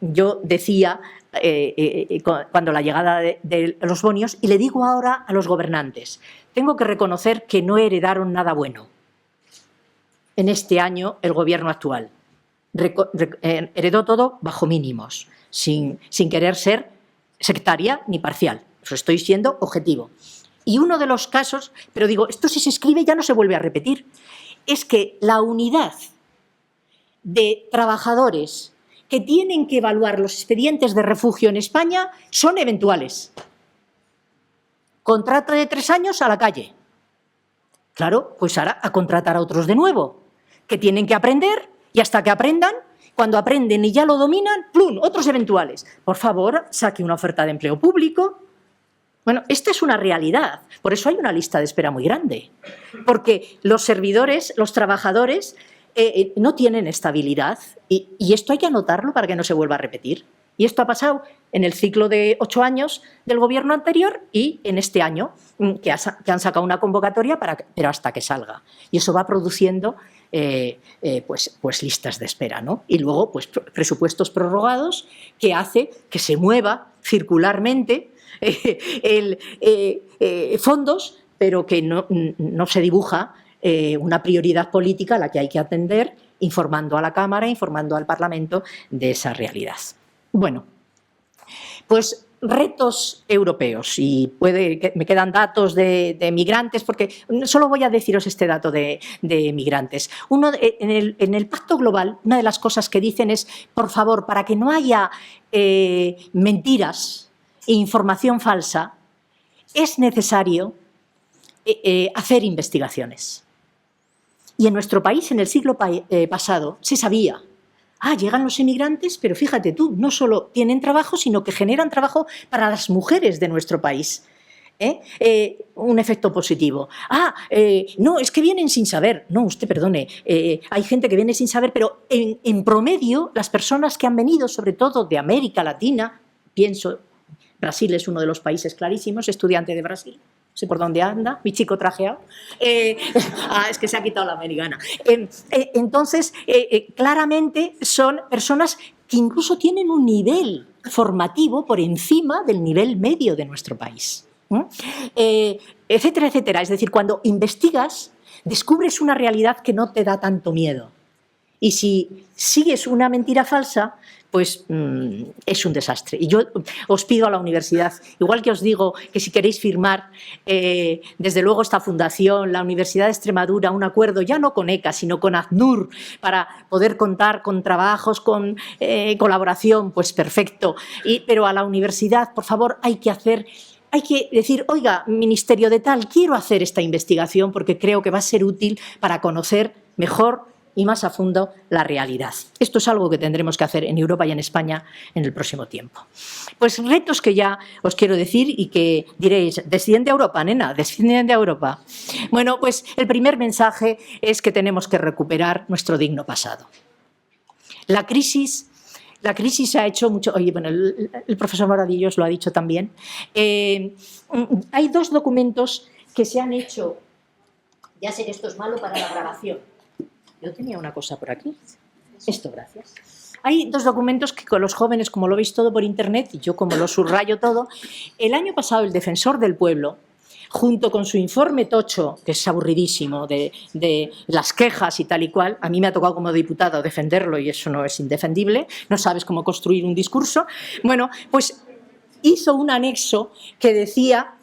yo decía cuando la llegada de los bonios, y le digo ahora a los gobernantes, tengo que reconocer que no heredaron nada bueno en este año el gobierno actual. Heredó todo bajo mínimos, sin querer ser sectaria ni parcial. Os estoy siendo objetivo. Y uno de los casos, pero digo, esto si se escribe ya no se vuelve a repetir, es que la unidad de trabajadores que tienen que evaluar los expedientes de refugio en España son eventuales. Contrato de 3 años a la calle. Claro, pues ahora a contratar a otros de nuevo, que tienen que aprender y hasta que aprendan Cuando aprenden y ya lo dominan, ¡plum!, otros eventuales. Por favor, saque una oferta de empleo público. Bueno, esta es una realidad. Por eso hay una lista de espera muy grande. Porque los servidores, los trabajadores, no tienen estabilidad. Y esto hay que anotarlo para que no se vuelva a repetir. Y esto ha pasado en el ciclo de 8 años del gobierno anterior y en este año, que han sacado una convocatoria, pero hasta que salga. Y eso va produciendo pues listas de espera, ¿no? Y luego pues presupuestos prorrogados que hace que se mueva circularmente fondos, pero que no se dibuja una prioridad política a la que hay que atender, informando a la Cámara, informando al Parlamento de esa realidad. Bueno, pues retos europeos, y puede que me quedan datos de migrantes, porque solo voy a deciros este dato de migrantes. En el Pacto Global, una de las cosas que dicen es, por favor, para que no haya mentiras e información falsa, es necesario hacer investigaciones. Y en nuestro país, en el siglo pasado, se sabía. Llegan los inmigrantes, pero fíjate tú, no solo tienen trabajo, sino que generan trabajo para las mujeres de nuestro país. Un efecto positivo. No, es que vienen sin saber. No, usted perdone, hay gente que viene sin saber, pero en promedio, las personas que han venido, sobre todo de América Latina, pienso, Brasil es uno de los países clarísimos, estudiante de Brasil, no sé por dónde anda, mi chico trajeado. Es que se ha quitado la americana. Entonces, claramente son personas que incluso tienen un nivel formativo por encima del nivel medio de nuestro país. Etcétera, etcétera. Es decir, cuando investigas, descubres una realidad que no te da tanto miedo. Y si sigues una mentira falsa, pues es un desastre. Y yo os pido a la universidad, igual que os digo que si queréis firmar, desde luego esta fundación, la Universidad de Extremadura, un acuerdo ya no con ECA, sino con ACNUR, para poder contar con trabajos, con colaboración, pues perfecto. Pero a la universidad, por favor, hay que decir, oiga, ministerio de tal, quiero hacer esta investigación porque creo que va a ser útil para conocer mejor y más a fondo la realidad. Esto es algo que tendremos que hacer en Europa y en España en el próximo tiempo. Pues retos que ya os quiero decir y que diréis, desciende a Europa, nena, desciende a Europa. Bueno, pues el primer mensaje es que tenemos que recuperar nuestro digno pasado. La crisis ha hecho mucho. Oye, bueno, el profesor Moradillos lo ha dicho también. Hay 2 documentos que se han hecho. Ya sé que esto es malo para la grabación. Yo tenía una cosa por aquí. Esto, gracias. Hay 2 documentos que con los jóvenes, como lo veis todo por internet, y yo como lo subrayo todo, el año pasado el Defensor del Pueblo, junto con su informe tocho, que es aburridísimo, de las quejas y tal y cual, a mí me ha tocado como diputado defenderlo y eso no es indefendible, no sabes cómo construir un discurso. Bueno, pues hizo un anexo que decía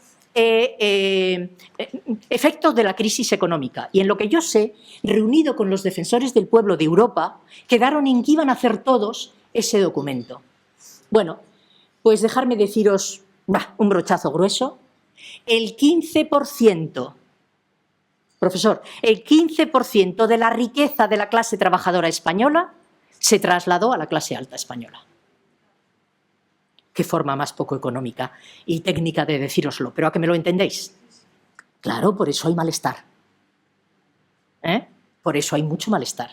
efectos de la crisis económica. Y en lo que yo sé, reunido con los defensores del pueblo de Europa, quedaron en que iban a hacer todos ese documento. Bueno, pues dejadme deciros un brochazo grueso. El 15%, profesor, el 15% de la riqueza de la clase trabajadora española se trasladó a la clase alta española. Qué forma más poco económica y técnica de decíroslo, pero a que me lo entendéis. Claro, por eso hay malestar. Por eso hay mucho malestar.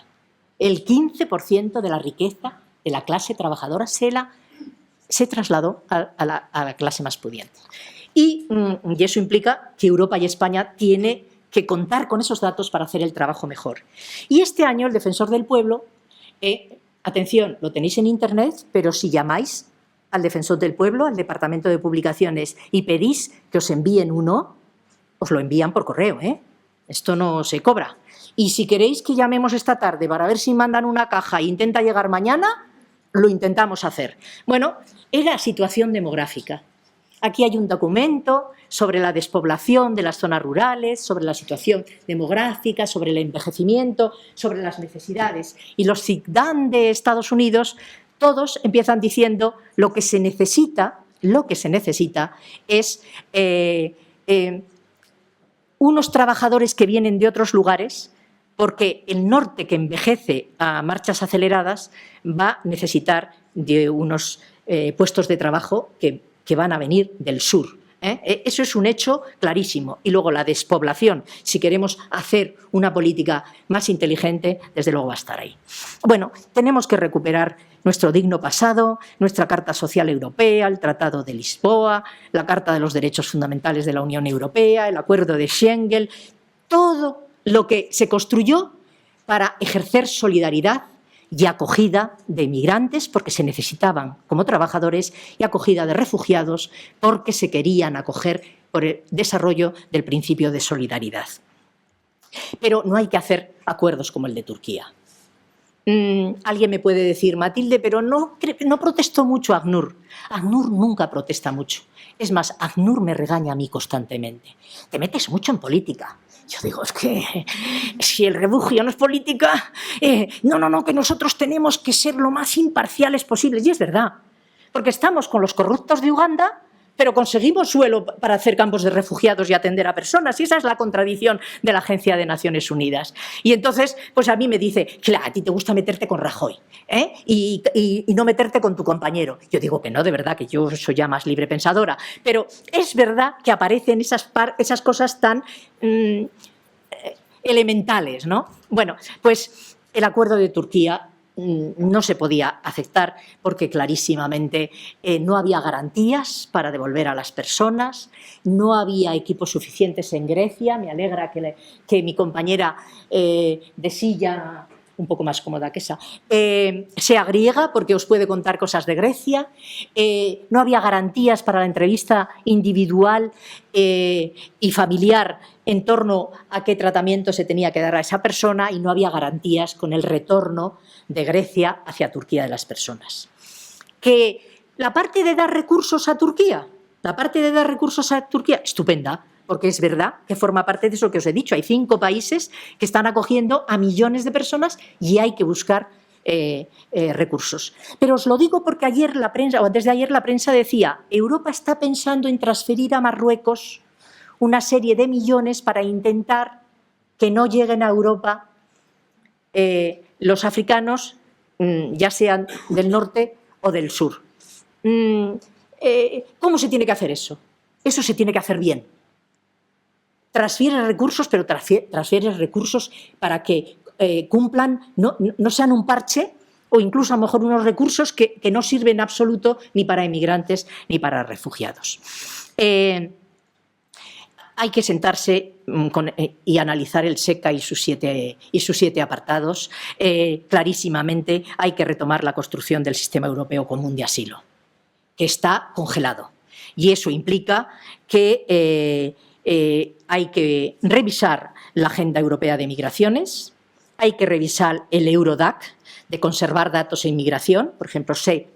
El 15% de la riqueza de la clase trabajadora se trasladó a la clase más pudiente. Y eso implica que Europa y España tienen que contar con esos datos para hacer el trabajo mejor. Y este año el Defensor del Pueblo, atención, lo tenéis en internet, pero si llamáis al Defensor del Pueblo, al Departamento de Publicaciones, y pedís que os envíen uno, os lo envían por correo, Esto no se cobra. Y si queréis que llamemos esta tarde para ver si mandan una caja e intenta llegar mañana, lo intentamos hacer. Bueno, era situación demográfica. Aquí hay un documento sobre la despoblación de las zonas rurales, sobre la situación demográfica, sobre el envejecimiento, sobre las necesidades. Y los CICDAN de Estados Unidos todos empiezan diciendo lo que se necesita es unos trabajadores que vienen de otros lugares porque el norte, que envejece a marchas aceleradas, va a necesitar de unos puestos de trabajo que van a venir del sur. Eso es un hecho clarísimo. Y luego la despoblación, si queremos hacer una política más inteligente, desde luego va a estar ahí. Bueno, tenemos que recuperar nuestro digno pasado, nuestra Carta Social Europea, el Tratado de Lisboa, la Carta de los Derechos Fundamentales de la Unión Europea, el Acuerdo de Schengen, todo lo que se construyó para ejercer solidaridad y acogida de inmigrantes porque se necesitaban como trabajadores y acogida de refugiados porque se querían acoger por el desarrollo del principio de solidaridad. Pero no hay que hacer acuerdos como el de Turquía. Alguien me puede decir, Matilde, pero no protestó mucho ACNUR. ACNUR nunca protesta mucho. Es más, ACNUR me regaña a mí constantemente. Te metes mucho en política. Yo digo, es que si el refugio no es política, no, que nosotros tenemos que ser lo más imparciales posibles. Y es verdad, porque estamos con los corruptos de Uganda, pero conseguimos suelo para hacer campos de refugiados y atender a personas. Y esa es la contradicción de la Agencia de Naciones Unidas. Y entonces, pues a mí me dice, claro, a ti te gusta meterte con Rajoy, y no meterte con tu compañero. Yo digo que no, de verdad, que yo soy ya más libre pensadora. Pero es verdad que aparecen esas cosas tan elementales, ¿no? Bueno, pues el acuerdo de Turquía no se podía aceptar porque clarísimamente no había garantías para devolver a las personas, no había equipos suficientes en Grecia. Me alegra que mi compañera de silla, un poco más cómoda que esa, sea griega, porque os puede contar cosas de Grecia. No había garantías para la entrevista individual y familiar en torno a qué tratamiento se tenía que dar a esa persona, y no había garantías con el retorno de Grecia hacia Turquía de las personas. Que la parte de dar recursos a Turquía, estupenda, porque es verdad que forma parte de eso que os he dicho. Hay 5 países que están acogiendo a millones de personas y hay que buscar recursos. Pero os lo digo porque ayer la prensa, o antes de ayer, la prensa decía: Europa está pensando en transferir a Marruecos una serie de millones para intentar que no lleguen a Europa los africanos, ya sean del norte o del sur. ¿Cómo se tiene que hacer eso? Eso se tiene que hacer bien. Transfieres recursos, pero transfieres recursos para que cumplan, no sean un parche, o incluso a lo mejor unos recursos que no sirven en absoluto ni para inmigrantes ni para refugiados. Hay que sentarse y analizar el SECA y sus 7 apartados. Clarísimamente hay que retomar la construcción del sistema europeo común de asilo, que está congelado. Y eso implica que hay que revisar la Agenda Europea de Migraciones, hay que revisar el Eurodac, de conservar datos en inmigración. Por ejemplo, sé,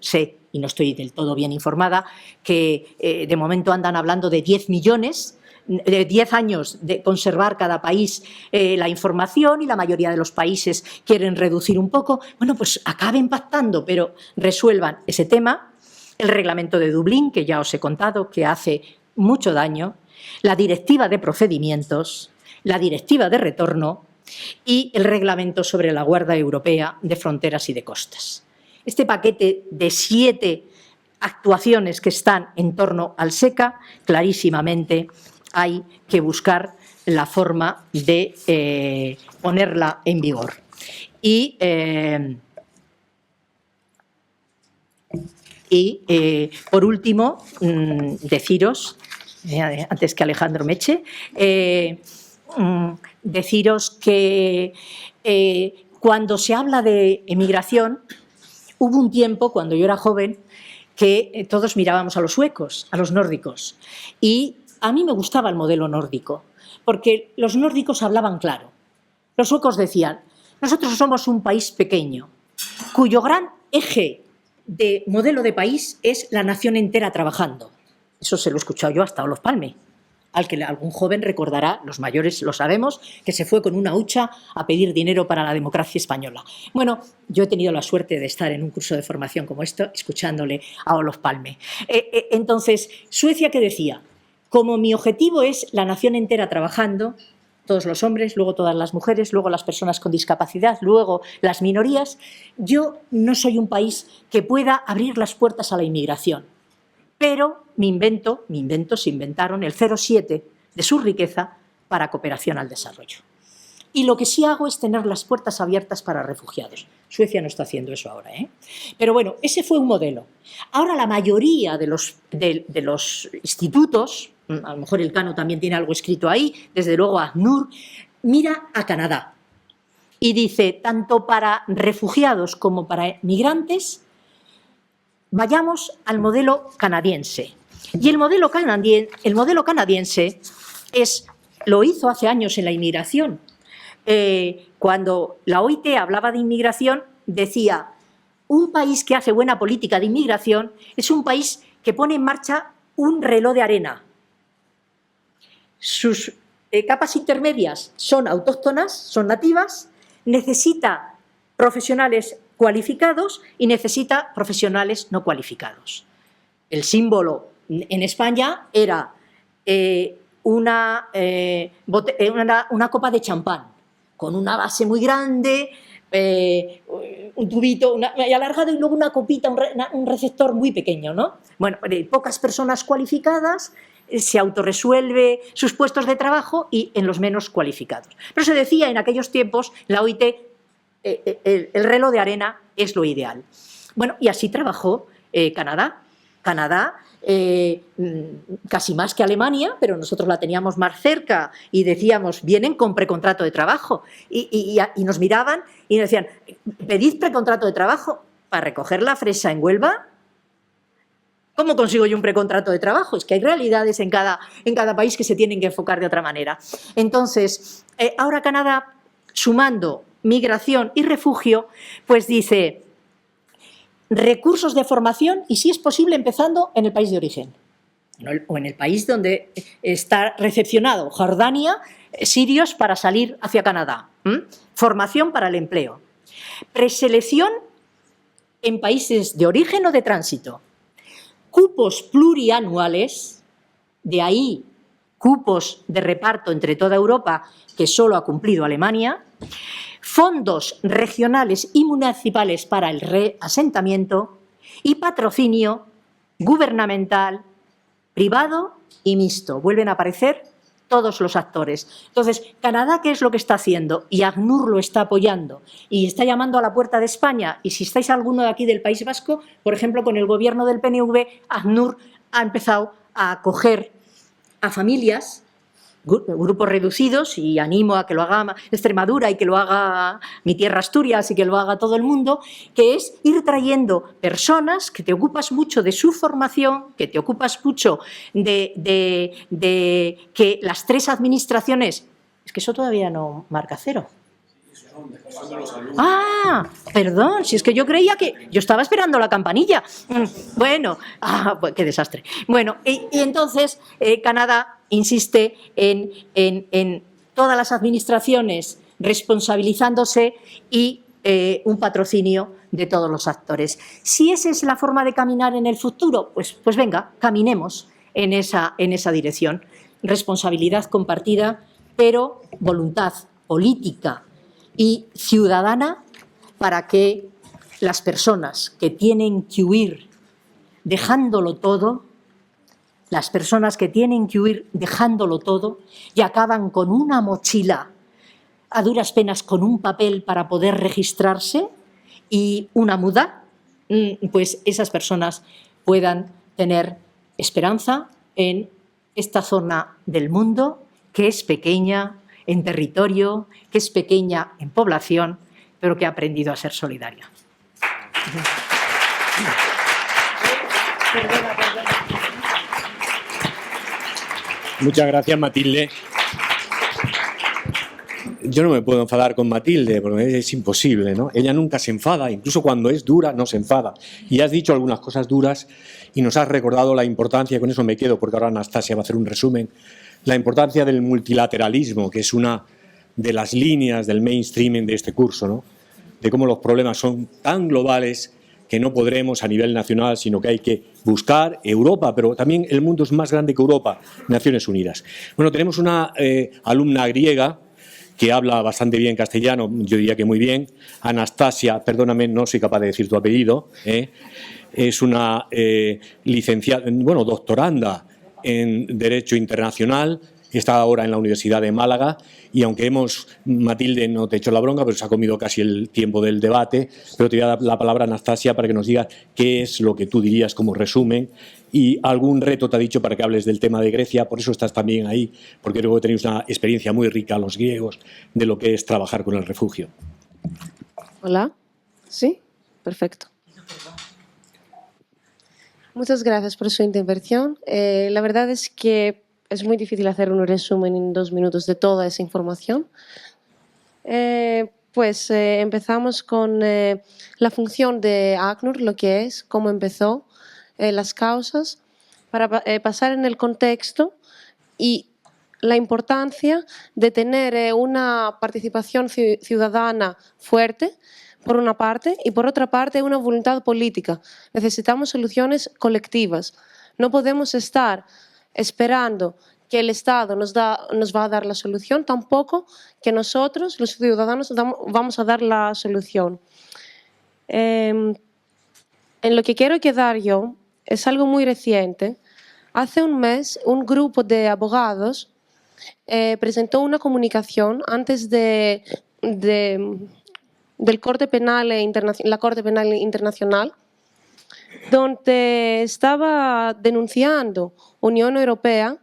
y no estoy del todo bien informada, que de momento andan hablando de 10 millones, de 10 años de conservar cada país la información, y la mayoría de los países quieren reducir un poco. Bueno, pues acaben pactando, pero resuelvan ese tema. El reglamento de Dublín, que ya os he contado, que hace mucho daño, la directiva de procedimientos, la directiva de retorno y el reglamento sobre la Guardia Europea de Fronteras y de Costas. Este paquete de 7 actuaciones que están en torno al SECA, clarísimamente hay que buscar la forma de ponerla en vigor. Y por último, deciros, antes que Alejandro me eche, deciros que cuando se habla de emigración, hubo un tiempo, cuando yo era joven, que todos mirábamos a los suecos, a los nórdicos. Y a mí me gustaba el modelo nórdico, porque los nórdicos hablaban claro. Los suecos decían: nosotros somos un país pequeño, cuyo gran eje de modelo de país es la nación entera trabajando. Eso se lo he escuchado yo hasta Olof Palme, al que algún joven recordará, los mayores lo sabemos, que se fue con una hucha a pedir dinero para la democracia española. Bueno, yo he tenido la suerte de estar en un curso de formación como esto, escuchándole a Olof Palme. Entonces, Suecia, ¿qué decía? Como mi objetivo es la nación entera trabajando, todos los hombres, luego todas las mujeres, luego las personas con discapacidad, luego las minorías. Yo no soy un país que pueda abrir las puertas a la inmigración, pero se inventaron el 0,7 de su riqueza para cooperación al desarrollo. Y lo que sí hago es tener las puertas abiertas para refugiados. Suecia no está haciendo eso ahora, ¿eh? Pero bueno, ese fue un modelo. Ahora la mayoría de los institutos, a lo mejor el Cano también tiene algo escrito ahí, desde luego ACNUR, mira a Canadá y dice, tanto para refugiados como para migrantes, vayamos al modelo canadiense. Y el modelo canadiense lo hizo hace años en la inmigración. Cuando la OIT hablaba de inmigración, decía, un país que hace buena política de inmigración es un país que pone en marcha un reloj de arena. Sus capas intermedias son autóctonas, son nativas, necesita profesionales cualificados y necesita profesionales no cualificados. El símbolo en España era una copa de champán con una base muy grande, un tubito alargado y luego una copita, un receptor muy pequeño, ¿no? Bueno, pocas personas cualificadas, se autorresuelve sus puestos de trabajo y en los menos cualificados. Pero se decía en aquellos tiempos, la OIT, el reloj de arena es lo ideal. Bueno, y así trabajó Canadá. Canadá, casi más que Alemania, pero nosotros la teníamos más cerca y decíamos, vienen con precontrato de trabajo. Y nos miraban y nos decían, ¿pedís precontrato de trabajo para recoger la fresa en Huelva? ¿Cómo consigo yo un precontrato de trabajo? Es que hay realidades en cada país que se tienen que enfocar de otra manera. Entonces, ahora Canadá, sumando migración y refugio, pues dice recursos de formación y, si es posible, empezando en el país de origen o en el país donde está recepcionado, Jordania, sirios para salir hacia Canadá. Formación para el empleo. Preselección en países de origen o de tránsito. Cupos plurianuales, de ahí cupos de reparto entre toda Europa que solo ha cumplido Alemania. Fondos regionales y municipales para el reasentamiento y patrocinio gubernamental, privado y mixto. Vuelven a aparecer todos los actores. Entonces, Canadá, ¿qué es lo que está haciendo? Y ACNUR lo está apoyando y está llamando a la puerta de España. Y si estáis alguno de aquí del País Vasco, por ejemplo, con el gobierno del PNV, ACNUR ha empezado a acoger a familias, grupos reducidos, y animo a que lo haga Extremadura y que lo haga mi tierra Asturias y que lo haga todo el mundo, que es ir trayendo personas que te ocupas mucho de su formación, que te ocupas mucho de que las tres administraciones... Es que eso todavía no marca cero. Ah, perdón, si es que yo creía que... Yo estaba esperando la campanilla. Bueno, pues qué desastre. Bueno, y entonces Canadá insiste en todas las administraciones responsabilizándose y un patrocinio de todos los actores. Si esa es la forma de caminar en el futuro, pues venga, caminemos en esa dirección. Responsabilidad compartida, pero voluntad política y ciudadana para que las personas que tienen que huir dejándolo todo, y acaban con una mochila, a duras penas con un papel para poder registrarse y una muda, pues esas personas puedan tener esperanza en esta zona del mundo que es pequeña en territorio, que es pequeña en población, pero que ha aprendido a ser solidaria. Muchas gracias, Matilde. Yo no me puedo enfadar con Matilde, porque es imposible, ¿no? Ella nunca se enfada, incluso cuando es dura no se enfada. Y has dicho algunas cosas duras y nos has recordado la importancia, con eso me quedo, porque ahora Anastasia va a hacer un resumen, la importancia del multilateralismo, que es una de las líneas del mainstreaming de este curso, ¿no? De cómo los problemas son tan globales que no podremos a nivel nacional, sino que hay que buscar Europa, pero también el mundo es más grande que Europa, Naciones Unidas. Bueno, tenemos una alumna griega que habla bastante bien castellano, yo diría que muy bien, Anastasia, perdóname, no soy capaz de decir tu apellido, es una licenciada, bueno, doctoranda en Derecho Internacional, está ahora en la Universidad de Málaga y aunque Matilde no te echó la bronca, pero se ha comido casi el tiempo del debate, pero te voy a dar la palabra a Anastasia para que nos digas qué es lo que tú dirías como resumen y algún reto te ha dicho para que hables del tema de Grecia, por eso estás también ahí, porque creo que tenéis una experiencia muy rica los griegos de lo que es trabajar con el refugio. Hola, ¿sí? Perfecto. Muchas gracias por su intervención. La verdad es que es muy difícil hacer un resumen en 2 minutos de toda esa información. Empezamos con la función de ACNUR, lo que es, cómo empezó, las causas, para pasar en el contexto y la importancia de tener una participación ciudadana fuerte, por una parte, y por otra parte una voluntad política. Necesitamos soluciones colectivas. No podemos estar esperando que el Estado nos va a dar la solución, tampoco que nosotros, los ciudadanos, vamos a dar la solución. En lo que quiero quedar yo es algo muy reciente. Hace un mes, un grupo de abogados presentó una comunicación antes del Corte Penal la Corte Penal Internacional, donde estaba denunciando Unión Europea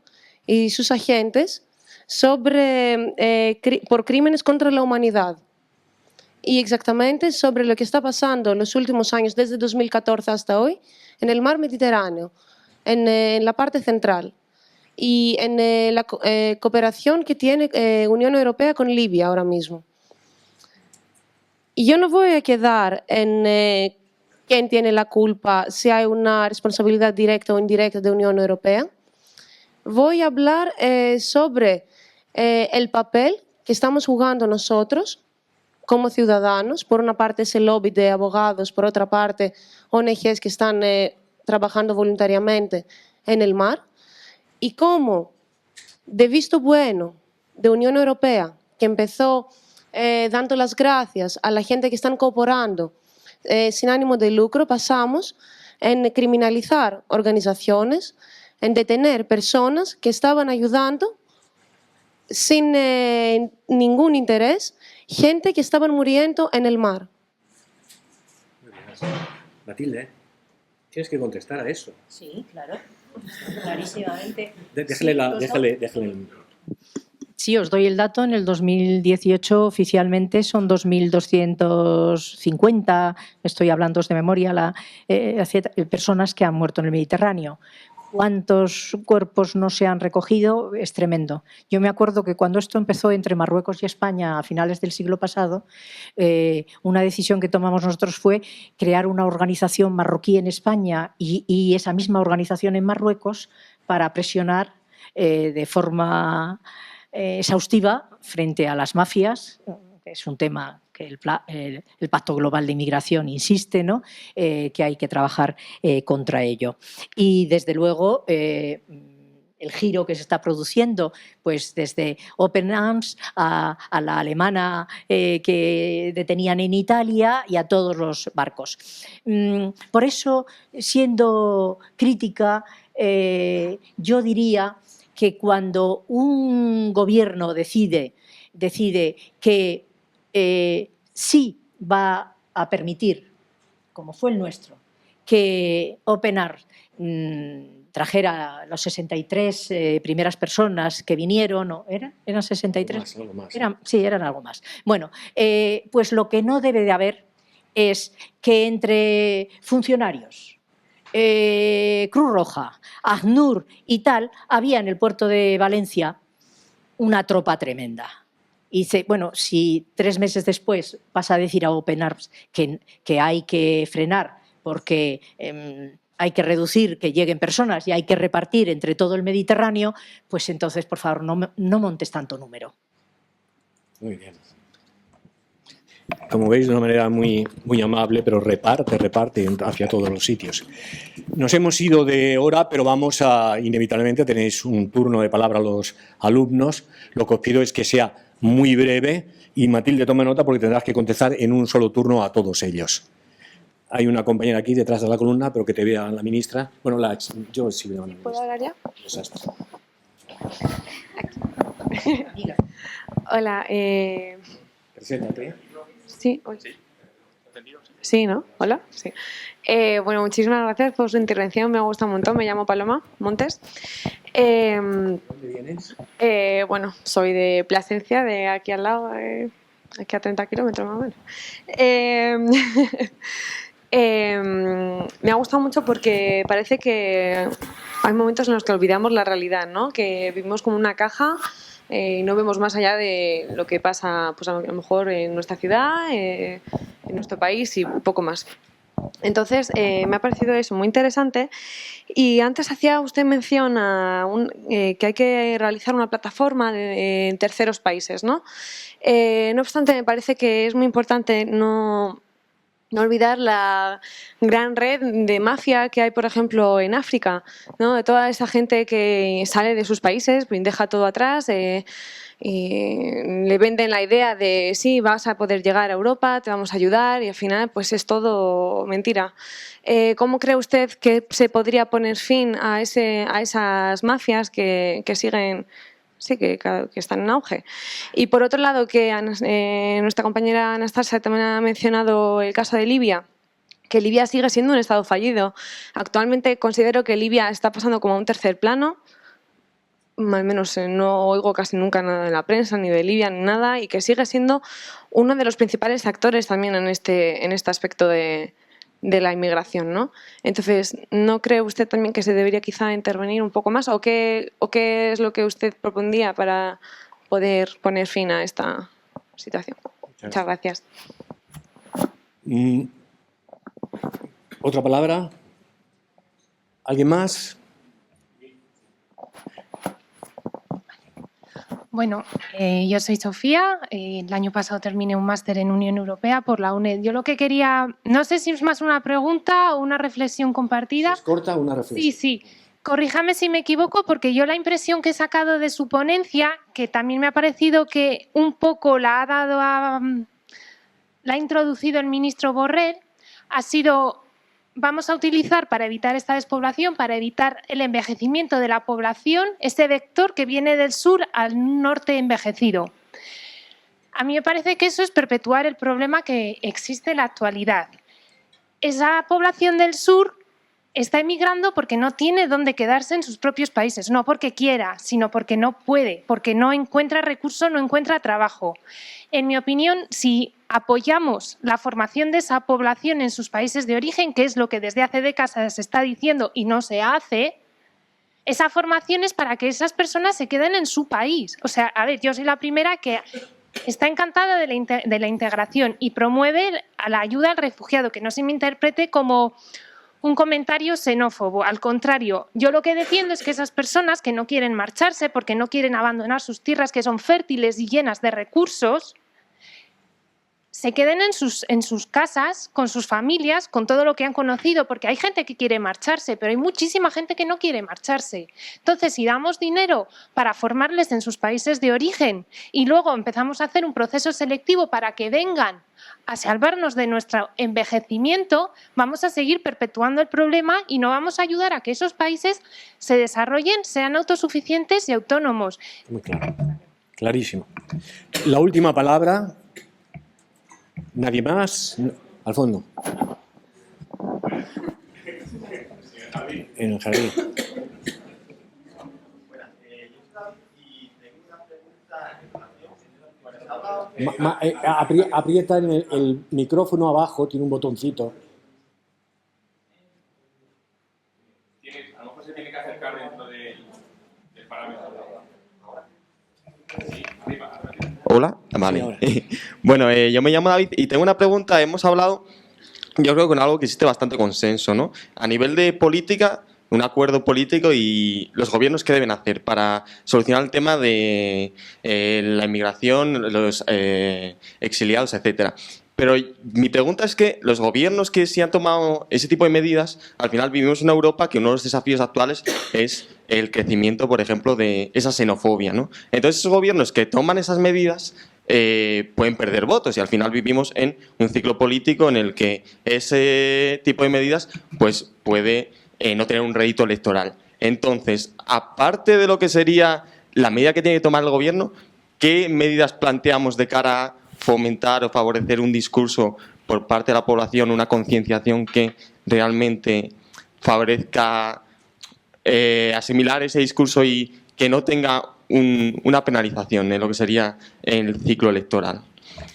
y sus agentes por crímenes contra la humanidad y exactamente sobre lo que está pasando en los últimos años, desde 2014 hasta hoy, en el mar Mediterráneo, en la parte central y en la cooperación que tiene Unión Europea con Libia ahora mismo. Y yo no voy a quedar en quién tiene la culpa, si hay una responsabilidad directa o indirecta de Unión Europea. Voy a hablar sobre el papel que estamos jugando nosotros como ciudadanos. Por una parte ese lobby de abogados, por otra parte ONGs que están trabajando voluntariamente en el mar. Y cómo, de visto bueno de Unión Europea, que empezó dando las gracias a la gente que están cooperando sin ánimo de lucro, pasamos en criminalizar organizaciones, en detener personas que estaban ayudando sin ningún interés, gente que estaban muriendo en el mar. Matilde, tienes que contestar a eso. Sí, claro, clarísimamente. Déjale el micro. Sí, os doy el dato. En el 2018 oficialmente son 2.250, estoy hablando de memoria, personas que han muerto en el Mediterráneo. ¿Cuántos cuerpos no se han recogido? Es tremendo. Yo me acuerdo que cuando esto empezó entre Marruecos y España a finales del siglo pasado, una decisión que tomamos nosotros fue crear una organización marroquí en España y esa misma organización en Marruecos para presionar de forma exhaustiva frente a las mafias. Es un tema que el Pacto Global de Inmigración insiste, ¿no? Que hay que trabajar contra ello. Y, desde luego, el giro que se está produciendo, pues desde Open Arms a la alemana que detenían en Italia y a todos los barcos. Por eso, siendo crítica, yo diría que cuando un gobierno decide que sí va a permitir, como fue el nuestro, que Open Arms trajera los 63 primeras personas que vinieron, ¿no? ¿Eran 63? Algo más. Sí, eran algo más. Bueno, pues lo que no debe de haber es que entre funcionarios, Cruz Roja, ACNUR y tal, había en el puerto de Valencia una tropa tremenda. Y dice, bueno, si 3 meses después vas a decir a Open Arms que hay que frenar porque hay que reducir que lleguen personas y hay que repartir entre todo el Mediterráneo, pues entonces, por favor, no montes tanto número. Muy bien. Como veis, de una manera muy amable, pero reparte hacia todos los sitios. Nos hemos ido de hora, pero vamos a, inevitablemente, tenéis un turno de palabra a los alumnos. Lo que os pido es que sea muy breve y Matilde, toma nota porque tendrás que contestar en un solo turno a todos ellos. Hay una compañera aquí detrás de la columna, pero que te vea la ministra. Bueno, yo sí veo a la ministra. ¿Puedo hablar ya? Desastre. Hola. Preséntate. Sí, hoy. Sí, ¿no? Hola. Sí. Bueno, muchísimas gracias por su intervención. Me ha gustado un montón. Me llamo Paloma Montes. ¿Dónde vienes? Bueno, soy de Plasencia, de aquí al lado, aquí a 30 kilómetros más o menos. Me ha gustado mucho porque parece que hay momentos en los que olvidamos la realidad, ¿no? Que vivimos como una caja y no vemos más allá de lo que pasa, pues a lo mejor en nuestra ciudad, en nuestro país y un poco más. Entonces, me ha parecido eso muy interesante. Y antes hacía usted mención a que hay que realizar una plataforma en terceros países, ¿no? No obstante, me parece que es muy importante no olvidar la gran red de mafia que hay, por ejemplo, en África, ¿no? De toda esa gente que sale de sus países, deja todo atrás, y le venden la idea de sí, vas a poder llegar a Europa, te vamos a ayudar, y al final pues es todo mentira. ¿Cómo cree usted que se podría poner fin a esas mafias que siguen? Sí, que están en auge. Y por otro lado, que nuestra compañera Anastasia también ha mencionado el caso de Libia, que Libia sigue siendo un estado fallido. Actualmente considero que Libia está pasando como a un tercer plano. Al menos no oigo casi nunca nada de la prensa, ni de Libia, ni nada, y que sigue siendo uno de los principales actores también en este aspecto de la inmigración, ¿no? Entonces, ¿no cree usted también que se debería quizá intervenir un poco más? ¿O qué es lo que usted propondría para poder poner fin a esta situación? Muchas gracias. ¿Otra palabra? ¿Alguien más? Bueno, yo soy Sofía. El año pasado terminé un máster en Unión Europea por la UNED. Yo lo que quería, no sé si es más una pregunta o una reflexión compartida. ¿Es corta o una reflexión? Sí, sí. Corríjame si me equivoco, porque yo la impresión que he sacado de su ponencia, que también me ha parecido que un poco la ha introducido el ministro Borrell, ha sido: vamos a utilizar para evitar esta despoblación, para evitar el envejecimiento de la población, este vector que viene del sur al norte envejecido. A mí me parece que eso es perpetuar el problema que existe en la actualidad. Esa población del sur está emigrando porque no tiene dónde quedarse en sus propios países, no porque quiera, sino porque no puede, porque no encuentra recursos, no encuentra trabajo. En mi opinión, si apoyamos la formación de esa población en sus países de origen, que es lo que desde hace décadas se está diciendo y no se hace, esa formación es para que esas personas se queden en su país. O sea, a ver, yo soy la primera que está encantada de la integración y promueve la ayuda al refugiado, que no se me interprete como un comentario xenófobo. Al contrario, yo lo que defiendo es que esas personas que no quieren marcharse porque no quieren abandonar sus tierras, que son fértiles y llenas de recursos, se queden en sus casas, con sus familias, con todo lo que han conocido, porque hay gente que quiere marcharse, pero hay muchísima gente que no quiere marcharse. Entonces, si damos dinero para formarles en sus países de origen y luego empezamos a hacer un proceso selectivo para que vengan a salvarnos de nuestro envejecimiento, vamos a seguir perpetuando el problema y no vamos a ayudar a que esos países se desarrollen, sean autosuficientes y autónomos. Muy claro. Clarísimo. La última palabra. ¿Nadie más? Al fondo. En el jardín. Aprieta en el micrófono abajo, tiene un botoncito. A lo mejor se tiene que acercar dentro del parámetro. Sí, arriba. Hola, vale. Bueno, yo me llamo David y tengo una pregunta. Hemos hablado, yo creo que con algo que existe bastante consenso, ¿no? A nivel de política, un acuerdo político y los gobiernos qué deben hacer para solucionar el tema de la inmigración, los exiliados, etcétera. Pero mi pregunta es que los gobiernos que sí han tomado ese tipo de medidas, al final vivimos en una Europa que uno de los desafíos actuales es el crecimiento, por ejemplo, de esa xenofobia, ¿no? Entonces, esos gobiernos que toman esas medidas pueden perder votos y al final vivimos en un ciclo político en el que ese tipo de medidas pues, puede no tener un rédito electoral. Entonces, aparte de lo que sería la medida que tiene que tomar el gobierno, ¿qué medidas planteamos de cara a fomentar o favorecer un discurso por parte de la población, una concienciación que realmente favorezca asimilar ese discurso y que no tenga una penalización en lo que sería el ciclo electoral?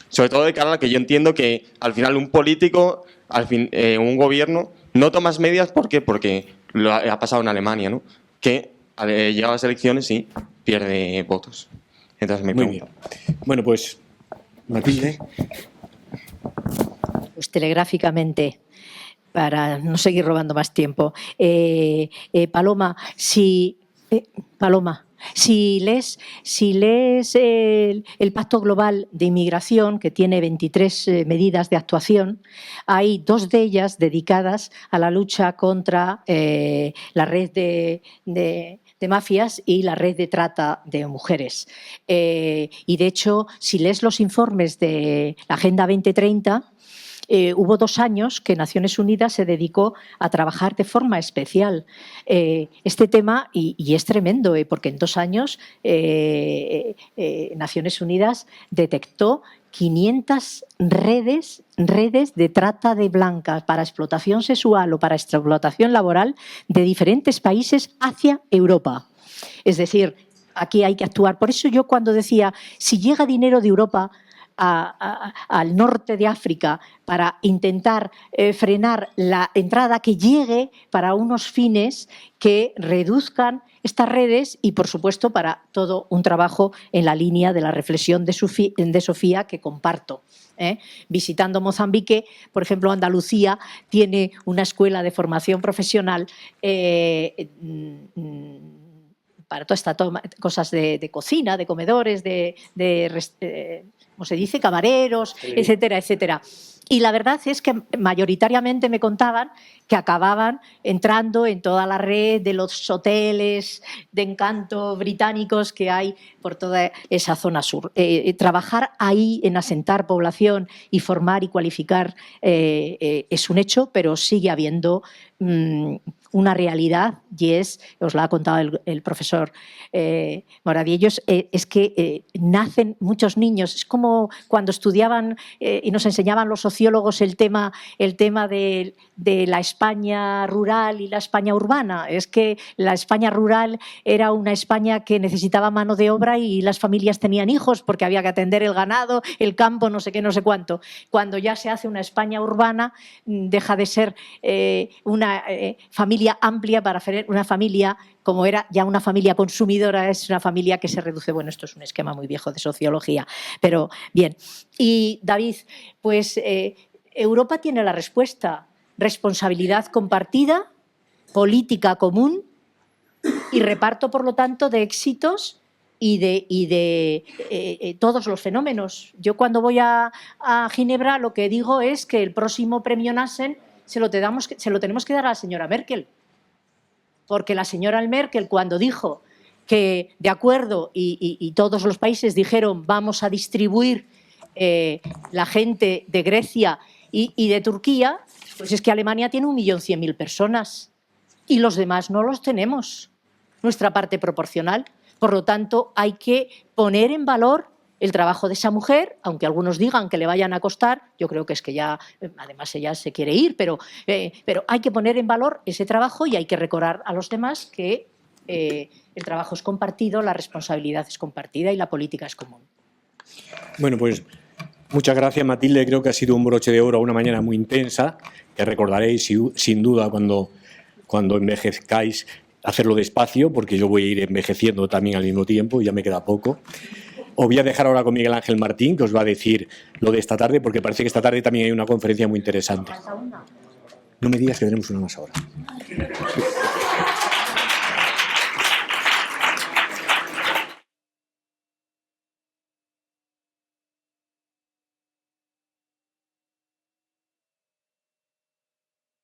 Sobre todo de cara a que yo entiendo que al final un político, un gobierno, no toma medidas. ¿Por qué? Porque lo ha pasado en Alemania, ¿no? Que llega a las elecciones y pierde votos. Entonces me pregunto. Muy bien. Bueno, pues Matilde. Pues telegráficamente, para no seguir robando más tiempo. Paloma, si lees el Pacto Global de Inmigración, que tiene 23 medidas de actuación, hay 2 de ellas dedicadas a la lucha contra la red de mafias y la red de trata de mujeres. Y de hecho, si lees los informes de la Agenda 2030, hubo 2 años que Naciones Unidas se dedicó a trabajar de forma especial este tema y es tremendo, porque en 2 años Naciones Unidas detectó 500 redes de trata de blancas para explotación sexual o para explotación laboral de diferentes países hacia Europa. Es decir, aquí hay que actuar. Por eso yo cuando decía, si llega dinero de Europa al norte de África para intentar frenar la entrada, que llegue para unos fines que reduzcan estas redes y, por supuesto, para todo un trabajo en la línea de la reflexión de Sofía, que comparto. Visitando Mozambique, por ejemplo, Andalucía tiene una escuela de formación profesional para todas estas cosas de cocina, de comedores, ¿cómo se dice? Camareros, etcétera, etcétera. Y la verdad es que mayoritariamente me contaban que acababan entrando en toda la red de los hoteles de encanto británicos que hay por toda esa zona sur. Trabajar ahí en asentar población y formar y cualificar es un hecho, pero sigue habiendo una realidad, y os la ha contado el profesor Moraviellos, es que nacen muchos niños. Es como cuando estudiaban y nos enseñaban los sociólogos el tema de la España rural y la España urbana. Es que la España rural era una España que necesitaba mano de obra y las familias tenían hijos porque había que atender el ganado, el campo, no sé qué, no sé cuánto. Cuando ya se hace una España urbana, deja de ser una familia amplia para hacer una familia, como era ya una familia consumidora, es una familia que se reduce. Bueno, esto es un esquema muy viejo de sociología, pero bien. Y David, pues Europa tiene la respuesta: responsabilidad compartida, política común y reparto, por lo tanto, de éxitos y de todos los fenómenos. Yo cuando voy a Ginebra lo que digo es que el próximo premio Nassen se lo tenemos que dar a la señora Merkel, porque la señora Merkel, cuando dijo que de acuerdo y todos los países dijeron vamos a distribuir la gente de Grecia y de Turquía, pues es que Alemania tiene 1.100.000 personas y los demás no los tenemos, nuestra parte proporcional. Por lo tanto, hay que poner en valor el trabajo de esa mujer, aunque algunos digan que le vayan a costar. Yo creo que es que ya, además ella se quiere ir, pero hay que poner en valor ese trabajo y hay que recordar a los demás que el trabajo es compartido, la responsabilidad es compartida y la política es común. Bueno, pues muchas gracias, Matilde. Creo que ha sido un broche de oro, una mañana muy intensa, que recordaréis sin duda cuando envejezcáis, hacerlo despacio, porque yo voy a ir envejeciendo también al mismo tiempo y ya me queda poco. Os voy a dejar ahora con Miguel Ángel Martín, que os va a decir lo de esta tarde, porque parece que esta tarde también hay una conferencia muy interesante. No me digas que tenemos una más ahora.